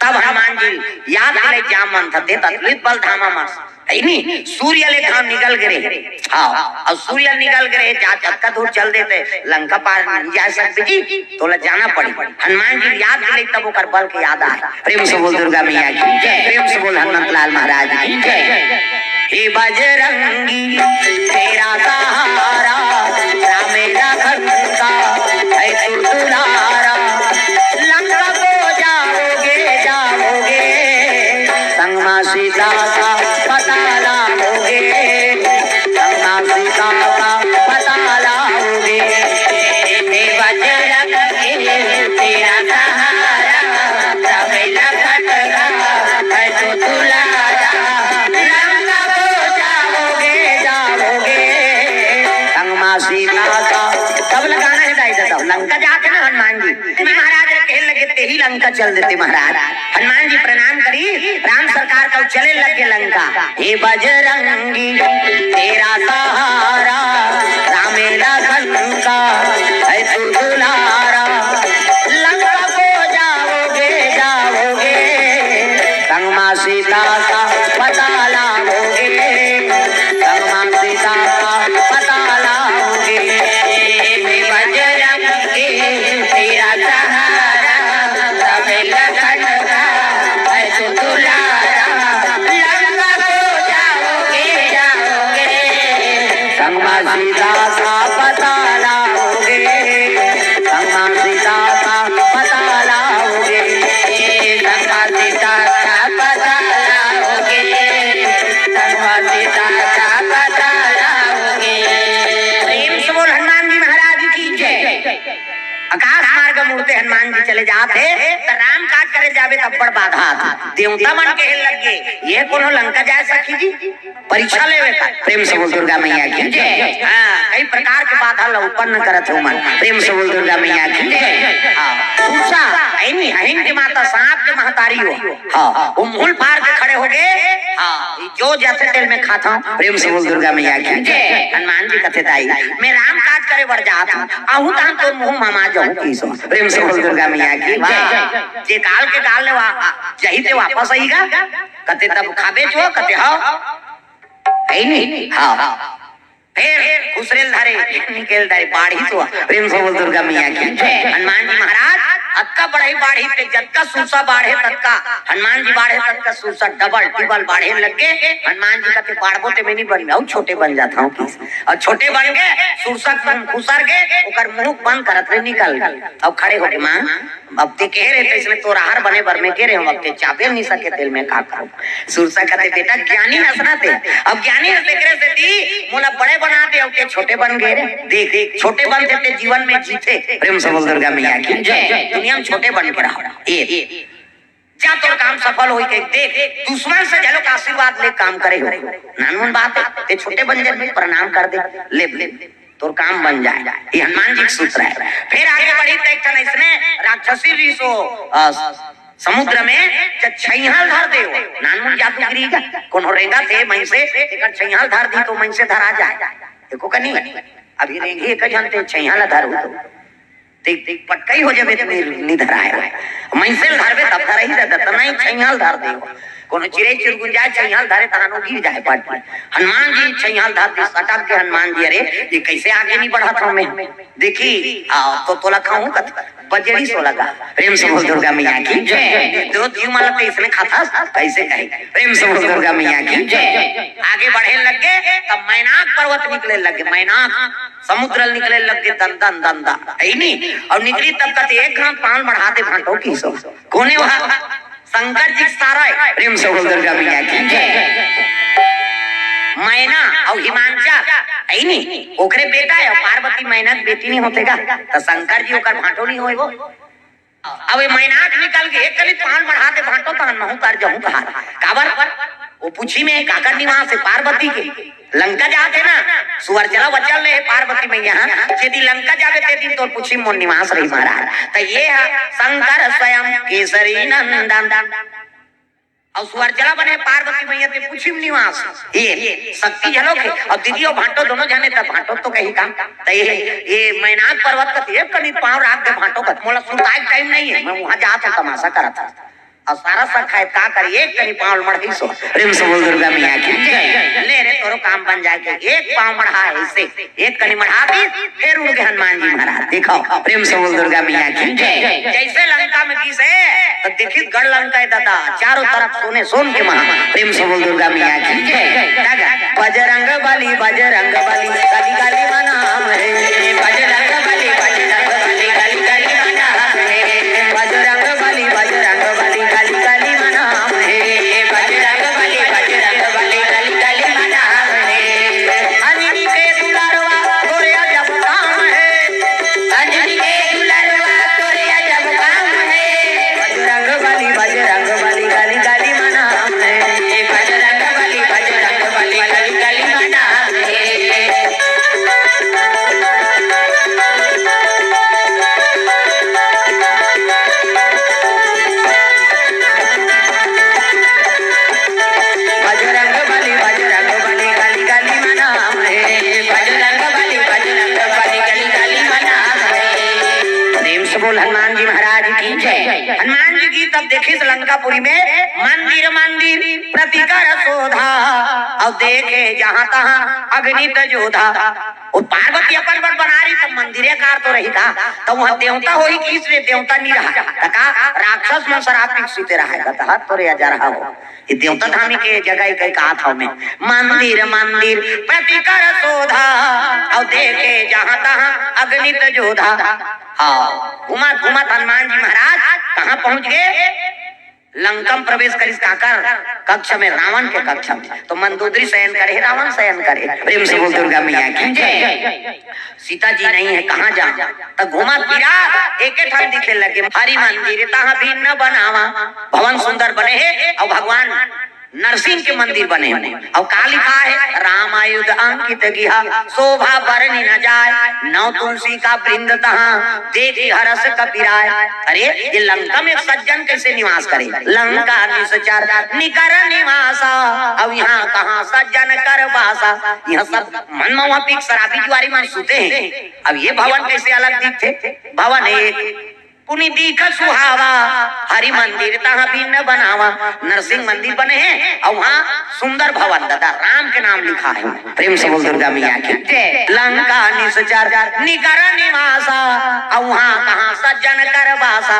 तब हनुमान जी याद दिले जा मन थते तत्लित बल धामा मास है नी सूर्य ले धाम निकल गए हाँ और सूर्य निकल गए जा चक्का दूर चल देते लंका पार नहीं जा सकते जी तो ला जाना पड़ी हनुमान जी याद दिले तब ओकर बल के याद आ प्रेम से बोल दुर्गा मैया की जय प्रेम से बोल हनुमंत लाल महाराज की जय हे बजरंगी तेरा सहारा राम लखन का है तू दुलारा लंका को जाओगे संग मां सीता का पता लाओगे संग मां सीता का पता लाओगे हे बजरंगी तेरा सहारा राम लखन का है तू दुलारा सीता का कब लगाना है दाई देता लंका जाके ना हनुमान जी महाराज कहने लगे ते ही लंका चल देते महाराज हनुमान जी प्रणाम करी राम सरकार का चले लगे लंका हे बजरंगी तेरा सहारा राम लखन का है तू दुलारा लंका को जाओगे संग मां सीता का पता लाओगे संग मां सीता का पता सीता का पता लाओगे संग सीता का पता लाओगे संग सीता का पता लाओगे संग सीता का पता लाओगे प्रेम से बोल हनुमान जी महाराज की जय आकाश मार्ग मूर्ते हनुमान जी चले जाते तो राम काज करे जावे तब बड़ बाधा देवता मन के लग गए ये कोनो लंका जाए सखी जी परीक्षा लेवे का प्रेम से बोल दुर्गा मैया की जय हां कई प्रकार के बाधा ला उत्पन्न करत हो मन प्रेम से बोल दुर्गा मैया की जय हां पूछा ऐनी हइन के माता सांप के महतारी हो हां वो मूल फाड़ के खड़े हो गए हां जो जैसे तेल में खाता हूं प्रेम से बोल दुर्गा मैया की जय हनुमान जी कथे दाई मैं राम काज करे बढ़ जात हूं आहू तान तो मुंह मामा जाऊं की प्रेम से बोल दुर्गा मैया की वाह जे काल के काल ले जही ते वापस आईगा कते तब खाबे जो कते हां है नहीं हाँ फिर खुसरेल धारे निकल धारे बाढ़ी तो प्रेम से बोल दुर्गा मैया की हनुमान जी महाराज अक्का बढ़ाई बाढ़ी पे जत्का सूसा बाढ़े तत्का हनुमान जी बाढ़े तत्का सूसा डबल टिबल बाढ़े लग गए हनुमान जी कहते बाढ़बो ते मैं नहीं बन गया छोटे बन जाता हूँ और छोटे बन गए सूसा खुसर गए ओकर मुंह बंद करत रहे निकल अब खड़े हो गए मां अब ते कह रहे थे इसमें तो आहार बने भर में कह रहे हो अब ते चापे नहीं सके तेल में का करो सूरसा कहते बेटा ज्ञानी हंसना थे अब ज्ञानी हंसे करे से दी मोला बड़े बना दे अब छोटे बन गए रे देख देख छोटे बनते थे जीवन में जीते प्रेम से बोल दुर्गा मैया की जय दुनिया में छोटे बन के रहो ये जा तोर काम सफल होई के देख दुश्मन से जलो का आशीर्वाद ले काम करे हो नानून बात है ते छोटे बन जाए प्रणाम कर दे ले तोर काम बन जाए ये हनुमान जी का सूत्र है फिर आगे बढ़ी तो इसने राक्षसी भी सो समुद्र में छैहाल धर दे नानमुन जादूगिरी का कौन रेंगा थे मई से एक छैहाल धर दी तो मई से धरा जाए देखो कनी अभी रेंगे एक जानते छैहाल धर हो देख देख पटकई हो जाबे तो निधर आए मैसेल धरबे तब धर ही रहता नहीं छैयाल धर दे कोनो चिड़ै चिरगुन जाए छैयाल धरे तहानो गिर जाए पट हनुमान जी छैयाल धर दे सटक के हनुमान जी अरे ये कैसे आगे नहीं बढ़ा था मैं देखी तो तोला खाऊं कत बजरी सो लगा प्रेम से बोल दुर्गा मैया की जय दो जीव माला पे इसने खाता कैसे कहे प्रेम से बोल दुर्गा मैया की जय आगे बढ़े लगे तब मैनाक पर्वत निकले लगे मैनाक समुद्र निकले लगे दंदन दंदा है नहीं और निकली तब कहते एक घाट पान बढ़ाते भांटो की सो कोने वहां शंकर जी सारा है प्रेम से बोल दुर्गा मैया की जय मैना और हिमांचा है नहीं ओकरे बेटा है पार्वती मैना की बेटी नहीं होतेगा तो शंकर जी ओकर भांटो नहीं होएगो अब ये मैनाक निकल के एक कली पान बढ़ाते भांटो तो हम तार जाऊं कहा काबर वो पूछी में काकर निवास है पार्वती के लंका जाते ना सुअर चला बचल रहे पार्वती मैया यदि लंका जावे ते दिन तो पूछी मोर निवास रही महाराज तो ये है शंकर स्वयं केसरी नंदन और सुअर चला बने पार्वती मैया ते पूछी निवास ये शक्ति झलोक है और दीदी और भांटो दोनों जाने तब भांटो तो कहीं काम तो ये मैनाक पर्वत का एक कनी पांव राख दे भांटो का मोला सुनता टाइम नहीं है मैं वहां जाता तमाशा करा था और सारा सखाए का कर एक कनी पांव मढ़ी सो प्रेम से बोल दुर्गा मैया की जय ले रे तोरो काम बन जाए के एक पांव मढ़ा है इससे एक कनी मढ़ा दी फिर उड़ के हनुमान जी महाराज देखो प्रेम से बोल दुर्गा मैया की जय जैसे लंका में की से तो देखी गढ़ लंका है दादा चारों तरफ सोने सोन के महा प्रेम से बोल दुर्गा मैया की जय बजरंग बली गाली गाली मना रे बजरंग बली गाली गाली मना रे बजरंग बली गाली गाली मना रे बजरंग बली गाली गाली मना रे अंजनी के दुलारवा तोरे जब काम है अंजनी के दुलारवा तोरे जब काम है बजरंग बली गाली गाली मना रे बजरंग बली गाली गाली मना रे हनुमान जी महाराज की जय हनुमान जी की तब देखी लंकापुरी में मंदिर मंदिर प्रतिकर शोधा और देखे जहां तहां अग्नित जोधा और पार्वती अपन पर बना रही तब मंदिरे कार तो रही था तो वहां देवता हो ही कि इसलिए देवता नहीं रहा तका राक्षस में शराब पीते रहा था तो रे जा रहा हो ये देवता धामी के जगह कहीं कहा था मैं मंदिर मंदिर प्रतिकर शोधा और देखे जहां तहां अग्नित जोधा हाँ घुमा हनुमान जी महाराज कहाँ पहुंच गए लंकम प्रवेश करिस काकर कक्ष में रावण के कक्ष में तो मंदोदरी शयन करे रावण शयन करे प्रेम से बोल दुर्गा मैया की जय सीता जी नहीं है कहाँ जा तो घुमा फिरा एक ठाम दिखे लगे हरि मंदिर तहाँ भिन्न बनावा भवन सुंदर बने है और भगवान नरसिंह के मंदिर बने हैं और का लिखा है रामायुध अंकित गिहा शोभा बरनी न जाए नौ तुलसी का वृंद तहाँ देखी हरस कपिराय अरे ये लंका में सज्जन कैसे निवास करे लंका निश्चर निकर निवासा अब यहाँ कहाँ सज्जन कर बासा यहाँ सब मनमोहा पीक शराबी जुआरी मन सुते हैं अब ये भवन कैसे अलग दिखते भवन एक पुनि दीख सुहावा हरि मंदिर तहाँ भिन्न बनावा नरसिंह मंदिर बने हैं और वहाँ सुंदर भवन दादा राम के नाम लिखा है प्रेम से बोल दुर्गा मैया की लंका निश्चर निकर निवासा और वहाँ कहाँ सज्जन कर बासा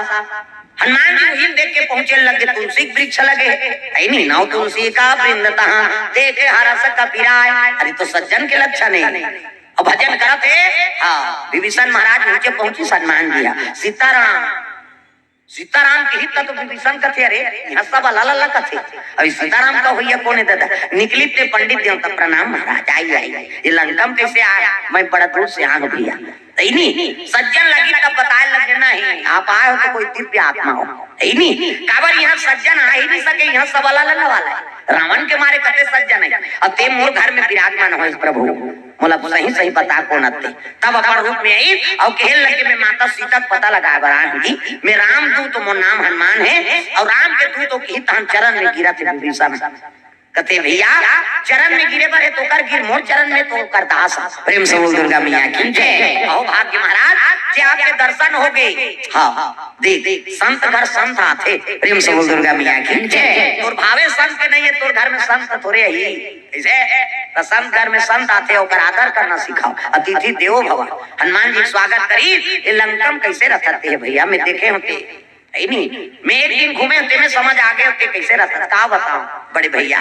हनुमान जी हिल देख के पहुंचे लगे तुलसी वृक्ष लगे है नहीं नौ तुलसी का वृंद तहाँ देखे हरस कपिराय अरे तो सज्जन के लक्षण है और भजन करते हाँ विभीषण महाराज नीचे पहुंची हनुमान जी सीताराम के हित तो विभीषण कथे अरे यहाँ सब अल्लाह कथे अभी सीताराम का होइया कौन है दादा निकली ते पंडित देवता प्रणाम महाराज आई ये लंकम कैसे आया मैं बड़ा दूर से आ भैया नहीं सज्जन लगी तब बताए लगे नहीं आप आए हो तो कोई दिव्य आत्मा हो नहीं काबर यहाँ सज्जन आ ही नहीं सके यहाँ सब अल्लाह वाला है रावण के मारे कते सज्जन है और ते मोर घर में विराजमान हो प्रभु मोला सही बता कौन आते तब अपन रूप में आई और कहने लगे मैं माता सीता को पता लगा राम जी मैं राम दूत मोर नाम हनुमान है और राम के दूतों की तहन चरण में गिरा थे विभीषण कहते भैया चरण में गिरे पर तो कर गिर मोर चरण में तो कर दास। प्रेम से बोल दुर्गा मैया की जय। कहो भाग्य महाराज जे आपके दर्शन हो गए। हाँ देख संत घर संत आते। प्रेम से बोल दुर्गा मैया की जय। तोर भावे संत के नहीं है, तोर घर में संत थोड़े ही ऐसे संत घर में संत आते होकर आदर करना सिखाओ। अतिथि देवो भव। हनुमान जी स्वागत करी। ये लंकम कैसे रखते है भैया, मैं देखे होते नहीं, मैं एक दिन घूमे होते में समझ आ गए होते कैसे रहता। का बताओ बड़े भैया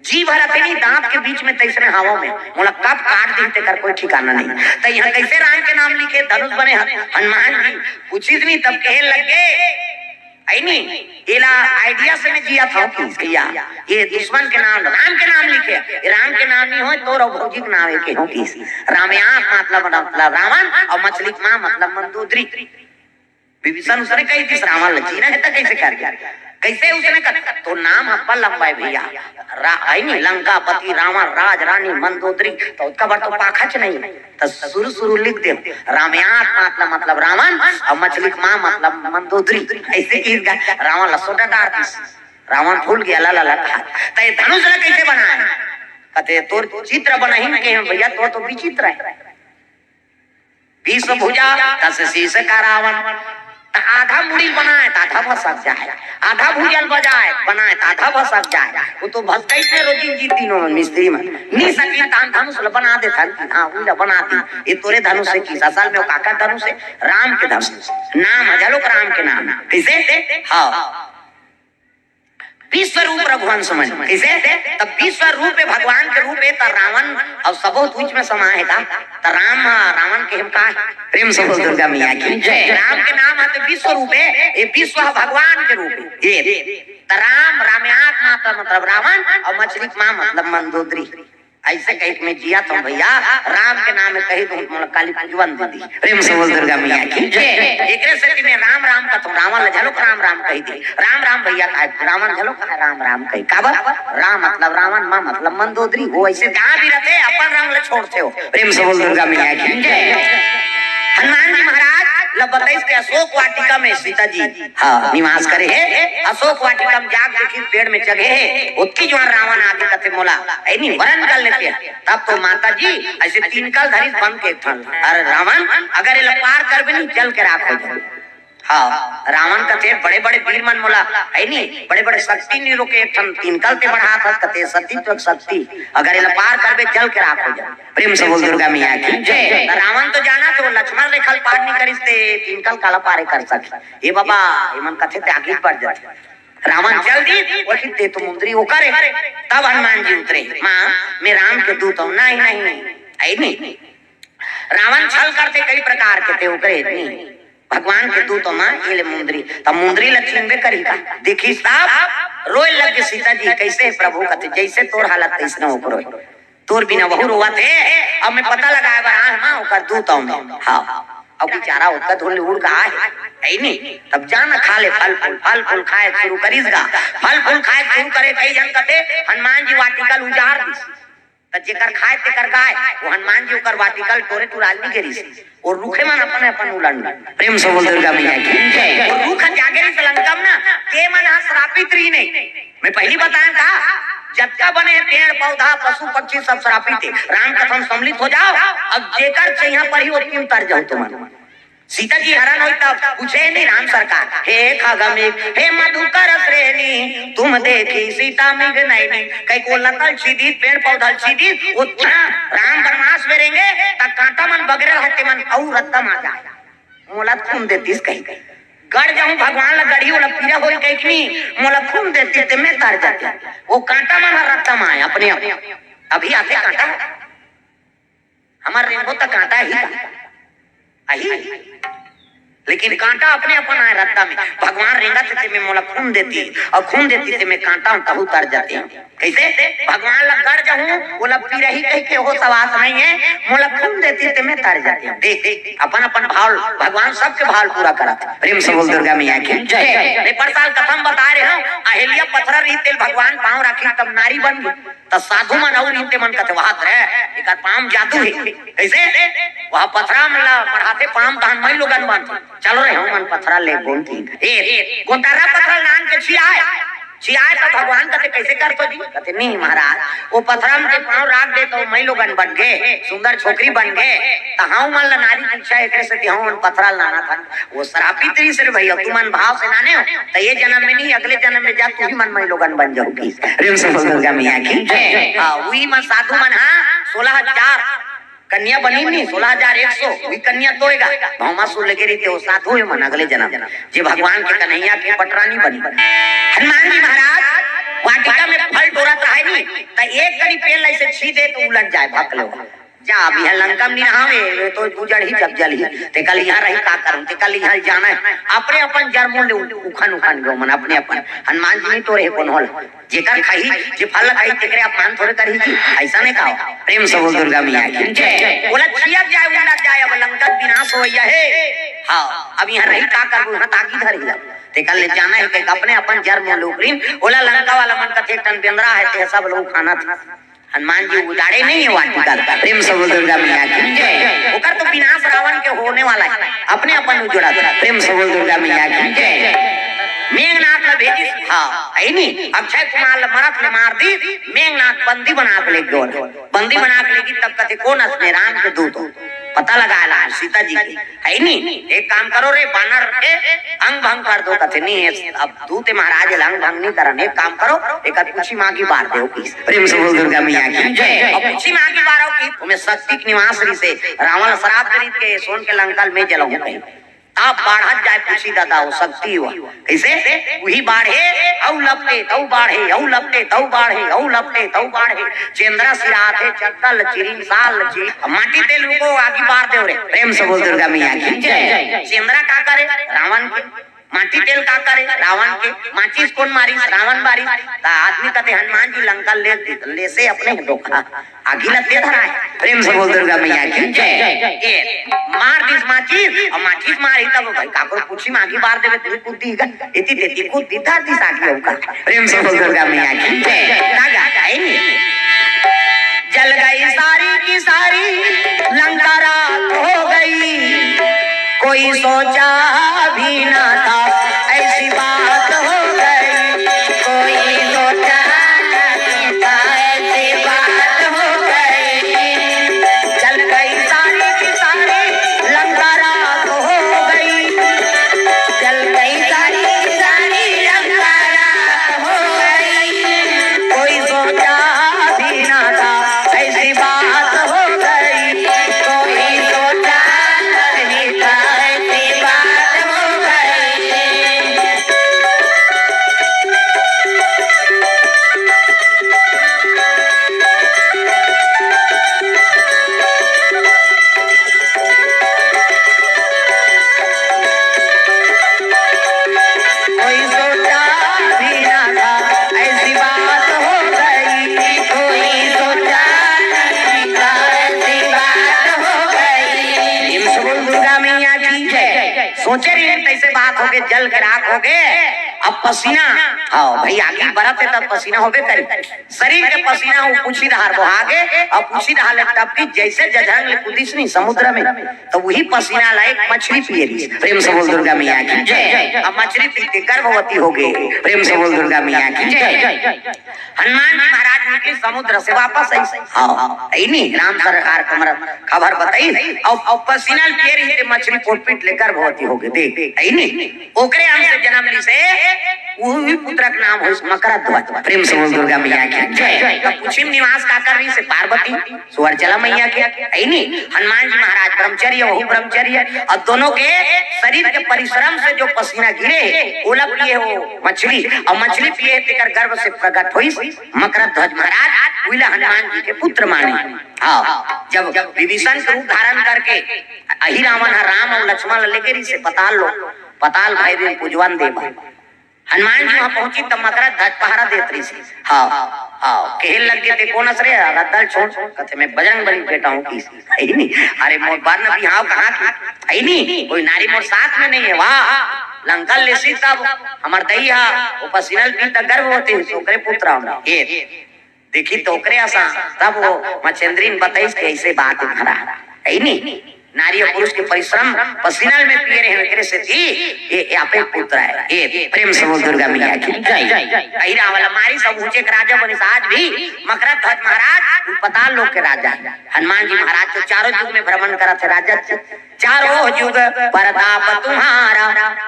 जी भर नहीं दांत के बीच में तैसरे हवा में मोला कब काट देते कर कोई ठिकाना नहीं। तो यहाँ कैसे राम के नाम लिखे धनुष बने हनुमान जी पूछी नहीं तब कहे लगे आई नहीं एला आइडिया से मैं जिया था किया ये दुश्मन के नाम राम के नाम लिखे। राम के नाम नहीं हो तो रघुजी के नाम के हो किस रामया मतलब रावण और मछली माँ मतलब मंदोदरी। विभीषण उसने कही थी रावण लचीना है तो कैसे कर गया कैसे उसने कर तो नाम हप्पा लंबा है भैया आई नहीं लंका पति रावण राज रानी मंदोदरी तो उसका बार तो पाखच नहीं तो शुरू लिख दे रामयात मतलब रावण और मछली माँ मतलब मंदोदरी ऐसे की रावण लसोटा डार रावण फूल गया ला ला तो धनुष ने कैसे बनाया कहते तोर चित्र बना ही के भैया तो विचित्र है। 20 भुजा 10 शीश का रावण आधा मुड़ी बनाए तो आधा भसक जाए, आधा भुजल बजाए बनाए तो आधा भसक जाए। वो तो भसकई से रोजी जी तीनों में मिस्त्री में नहीं सकी तान धनुष बना दे था। हाँ उला बना दी ये तोरे धनुष से की असल में वो काका धनुष है राम के धनुष नाम हजारों राम के नाम कैसे। हाँ विश्व रूप भगवान समझ कैसे तब विश्व रूप भगवान के रूप है तो रावण और सबो तुझ में समाएगा तो राम रावण के हम का प्रेम से बोल दुर्गा मैया की जय। राम के नाम है तो विश्व रूप है ये विश्व भगवान के रूप है ये तो राम रामयात माता मतलब रावण और मछली माँ मतलब मंदोदरी ऐसे कहीं में जिया तो भैया राम के नाम में कही तो काली पूजवन दी। प्रेम से बोल दुर्गा मैया की जय। एक से में राम राम का तो रावण झलो राम राम कही दी राम राम भैया का रावण झलो का राम राम कही का राम मतलब रावण माँ मतलब मंदोदरी वो ऐसे जहाँ भी रहते अपन रंग छोड़ते हो। प्रेम से बोल दुर्गा मैया की जय। हनुमान जी महाराज बताइए के अशोक वाटिका में सीता जी हाँ निवास करे है। अशोक वाटिका में जाग देखी पेड़ में जगह है उसकी जो रावण आगे कथे मोला नहीं वरण कर लेते हैं तब तो माता जी ऐसे 3 कल धरी बन के अरे रावण अगर ये पार कर भी नहीं जल के राख हो जाए। हाँ रावण कथे बड़े बड़े वीर मन मोला है नहीं बड़े बड़े शक्ति नहीं रोके 3 कल ते बढ़ा था कथे सती तो शक्ति अगर ये पार कर भी जल के राख हो जाए। प्रेम से बोल दुर्गा मैया की जय। रावण तो जाना तो लक्ष्मण रेखल पार नहीं करिस्ते 3 कल काला पारे कर सके ये बाबा मन कथे ते आगे बढ़ जाते। रावण चल दी वही ते तो मुंदरी वो करे तब हनुमान जी उतरे माँ मैं राम के दूत हूँ नहीं नहीं आई नहीं रावण छल करते कई प्रकार के थे उकरे नहीं भगवान के दूत माँ ये मुंदरी तब मुंदरी लक्ष्मी करी का देखी साहब रोए लग सीता जी कैसे प्रभु कथे जैसे तोर हालत तैसे न हो रोए तोर बिना बहु रोवा थे अब मैं पता लगाया बरान माँ होकर दूत हूँ। हाँ अब बेचारा उसका धुल उड़ का है नहीं तब जाना खा ले फल फूल खाए शुरू करीसगा फल फूल खाए शुरू करे कई जन कथे हनुमान जी वाटिकल उजाड़ दी जेकर खाए तेकर गाय वो हनुमान जी ओकर वाटिकल तोरे तुरालनी के रीस और रूखे मन अपने अपन उलंड। प्रेम से बोल दुर्गा मैया की जय। और रूख जागे री लंकम ना के मन श्रापित रही नहीं मैं पहली बताया था जत्ता बने पेड़ पौधा पशु पक्षी सब श्रापित है राम कथम सम्मिलित हो जाओ अब जेकर चाहिए पर ही ओती उतर जाओ तुम। सीता जी हरण हुई तब पूछे नहीं राम सरकार हे खगमिक हे मधुकर श्रेणी तुम देखी सीता मिग नहीं कई को लतल सीधी पेड़ पौधा सीधी राम वनवास बेरेंगे तब कांटा मन बगरे हत्ते मन और रत्तम आ जाए मोला खून देतीस कहीं गड़ जाऊं भगवान ला गड़ी वाला पीरा हो कहीं की मोला खून देती ते मैं तर जाते वो कांटा मन रत्तम आए अपने अभी आते कांटा हमारे रेंगो तक कांटा ही लेकिन कांटा अपने अपन आए रत्ता में भगवान रेंगा थे मैं मोला खून देती और खून देती थे मैं कांटा हूं तब उतर जाते हैं कैसे भगवान लग कर जाऊं बोला पीरा ही कह के हो सवास नहीं है मोला खून देती थे मैं तर जाते हैं। देख अपन अपन भाव भगवान सबके भाव पूरा कराते। प्रेम से बोल दुर्गा मैया की जय। मैं पर साल कथम बता रहे हूं अहिल्या पत्थर रही तेल भगवान पांव राखी तब नारी बन गई तो साधु मन और रीते मन कथे वहां रहे एक पाम जादू है कैसे वहां पथरा मला बढ़ाते पाम तहन मई लोगन बनते चल रहे हम मन पथरा ले बोलती ए गोतारा पथरा नान के छिया चियाए तो भगवान कहते कैसे कर तो जी कहते नहीं महाराज वो पथरा में पाँव राख दे तो मैं लोगन बन गए सुंदर छोकरी बन गए तो हाँ मन ला नारी पूछा एक से हाँ पथरा लाना था वो शराबी तेरी से भैया तू मन भाव से नाने हो तो ये जन्म में नहीं अगले जन्म में जा तू ही मन मैं लोगन बन जाऊंगी रेम से दुर्गा मैया की हाँ वही मन साधु मन हाँ 16,000 कन्या बनी नहीं 16,100 वही कन्या तोएगा भौमासुर लगे रही थे वो साधु मन अगले जन्म जे भगवान के कन्हैया की पटरानी बनी हनुमान जी महाराज वाटिका में फल तोड़ता है नहीं तो एक कड़ी पेड़ ऐसे छी दे तो उलट जाए भाग लो जा अभी यहाँ लंका में नहावे तो उजड़ ही जब जल ही ते कल यहाँ रही का करूं ते कल यहाँ जाना है अपने अपन जन्मों ले उखन उखन गो मन अपने अपन हनुमान जी तो रहे कौन होल जेकर खाई जे फल खाई तेरे अपमान थोड़े करी जी ऐसा नहीं कहो प्रेम से बोल दुर्गा मैया की जय बोला छिया जाए उड़ा जाए अब लंका विनाश होइया है हां अब यहाँ रही का करूं यहाँ ताकी धर ही ते कल ले जाना है अपने अपन जन्म लोकरीन बोला लंका वाला मन का एक टन बेंद्रा है ते सब लोग खाना था हनुमान जी उजाड़े नहीं है वाटिका प्रेम से बोल दुर्गा मैया की जय ओकर तो विनाश रावण के होने वाला है अपने अपन उजड़ा प्रेम से बोल दुर्गा मैया की जय मेघनाथ ने भेजी हाँ है नहीं अक्षय कुमार मरत ले मार दी मेघनाथ बंदी बना के ले गयो बंदी बना के लेगी तब कहते कौन असने राम के दूत पता लगा ला सीता जी की है नहीं एक काम करो रे बानर के अंग भंग कर दो कहते नहीं अब दूते महाराज अंग भंग नहीं करन एक काम करो एक पूछी माँ की बार दो प्रेम से बोल दुर्गा मैया की जय अब पूछी माँ की बार की तुम्हें शक्ति की निवास से रावण श्राप खरीद के सोन के लंकल में जलाऊं कहीं आप बाढ़ जाए पूछी दादा वो शक्ति हुआ कैसे वही बाढ़े औ लपटे तौ बाढ़े औ लपटे तौ बाढ़े औ लपटे तौ बाढ़े चेंद्रा सिराते चक्कल चिरिंग साल चिरी माटी तेल को आगे बाढ़ दे रे प्रेम से बोल दुर्गा मैया की जय चेंद्रा का करे रावण के माटी तेल का करे रावण के माचिस कौन मारी रावण बारी आदमी कहते हनुमान जी लंका ले से अपने धोखा आगे लगते धरा है प्रेम से बोल दुर्गा मैया की जय मार दिस माचिस और माचिस मारी तब भाई काको पूछी माँ की बार देवे तू कूद दीगा इतनी देती कूद दी था दिस आगे होगा प्रेम से बोल दुर्गा मैया की जय राजा है नहीं जल गई सारी की सारी लंका रात हो गई कोई सोचा भी ना था ऐसी बात हो गई कोई सोचा नहीं था ऐसी बात हो गई चल गई सारी की सारी लंका रात हो गई चल गई सारी की सारी लंका रात हो गई कोई सोचा भी ना था ऐसी बात हो गई कोई सोचा नहीं था सोचे रही कैसे बात हो गए जल के राख हो गए अब पसीना आओ भाई आगे बरत है तब पसीना हो गए शरीर के पसीना वो पूछी रहा वो आगे और पूछी रहा तब की जैसे जजरंग ले कुदिस नहीं समुद्र में तो वही पसीना लायक मछली पिए रही प्रेम से बोल दुर्गा मैया की जय अब मछली पीते गर्भवती हो गई प्रेम से बोल दुर्गा मैया की जय हनुमान जी महाराज निकले समुद्र से वापस आई नहीं राम सरकार खबर बताई और पसीना पिए रही मछली पोट पीट ले गर्भवती हो गई देख आई नहीं ओकरे हम से जन्म ली से वही पुत्र का नाम हो मकरध्वज प्रेम से बोल दुर्गा मैया की जय पश्चिम निवास का कर रही से पार्वती सुवर्चला मैया के आई नहीं हनुमान जी महाराज ब्रह्मचर्य वही ब्रह्मचर्य और दोनों के शरीर के परिश्रम से जो पसीना गिरे ओला पिए हो मछली और मछली पिए तेकर गर्भ से प्रकट हुई मकरध्वज महाराज उला हनुमान जी के पुत्र माने हाँ जब विभीषण के रूप धारण करके अहि रावण राम और लक्ष्मण लेके से पताल भाई दिन पुजवन दे हनुमान जी वहां पहुंची तब मकरध्वज पहरा देत रही से हाँ हाँ कहल लग गए थे कौन असरे रद्दल छोड़ कहते मैं बजरंगबली बेटा हूँ की है नहीं अरे मोर बार न बिहाव कहाँ की है नहीं कोई नारी मोर साथ में नहीं है वाह लंका ले सी तब हमार दैया वो पसीनल पी तक गर्भ होते हैं ओकरे पुत्र हम ये देखी तो ओकरे आसा तब वो मचेंद्रीन बताइस के ऐसे बात भरा है नहीं नारी और पुरुष के परिश्रम पसीना में पिए रहे एकरे से थी ये आपे पुत्र है ये प्रेम से बोल दुर्गा मैया की जय। अहिरा वाला मारी सब ऊंचे के राजा बने आज भी मकरध्वज महाराज पताल लोक के राजा हनुमान जी महाराज तो चारों युग में भ्रमण करा थे राजा चारों युग प्रताप तुम्हारा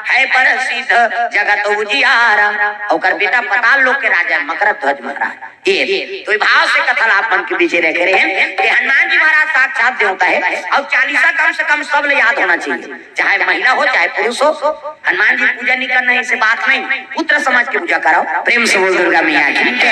है प्रसिद्ध जगत उजियारा और बेटा पताल लोक के राजा मकरध्वज महाराज ये तो भाव से कथन आप मन के बीच रह रहे हैं कि हनुमान जी महाराज साक्षात देवता है और 40 कम से कम सब याद होना चाहिए चाहे महिला हो चाहे पुरुष हो हनुमान जी पूजा नहीं करना है इसे बात नहीं पुत्र समाज की पूजा कराओ प्रेम से बोल दुर्गा मैया की जय।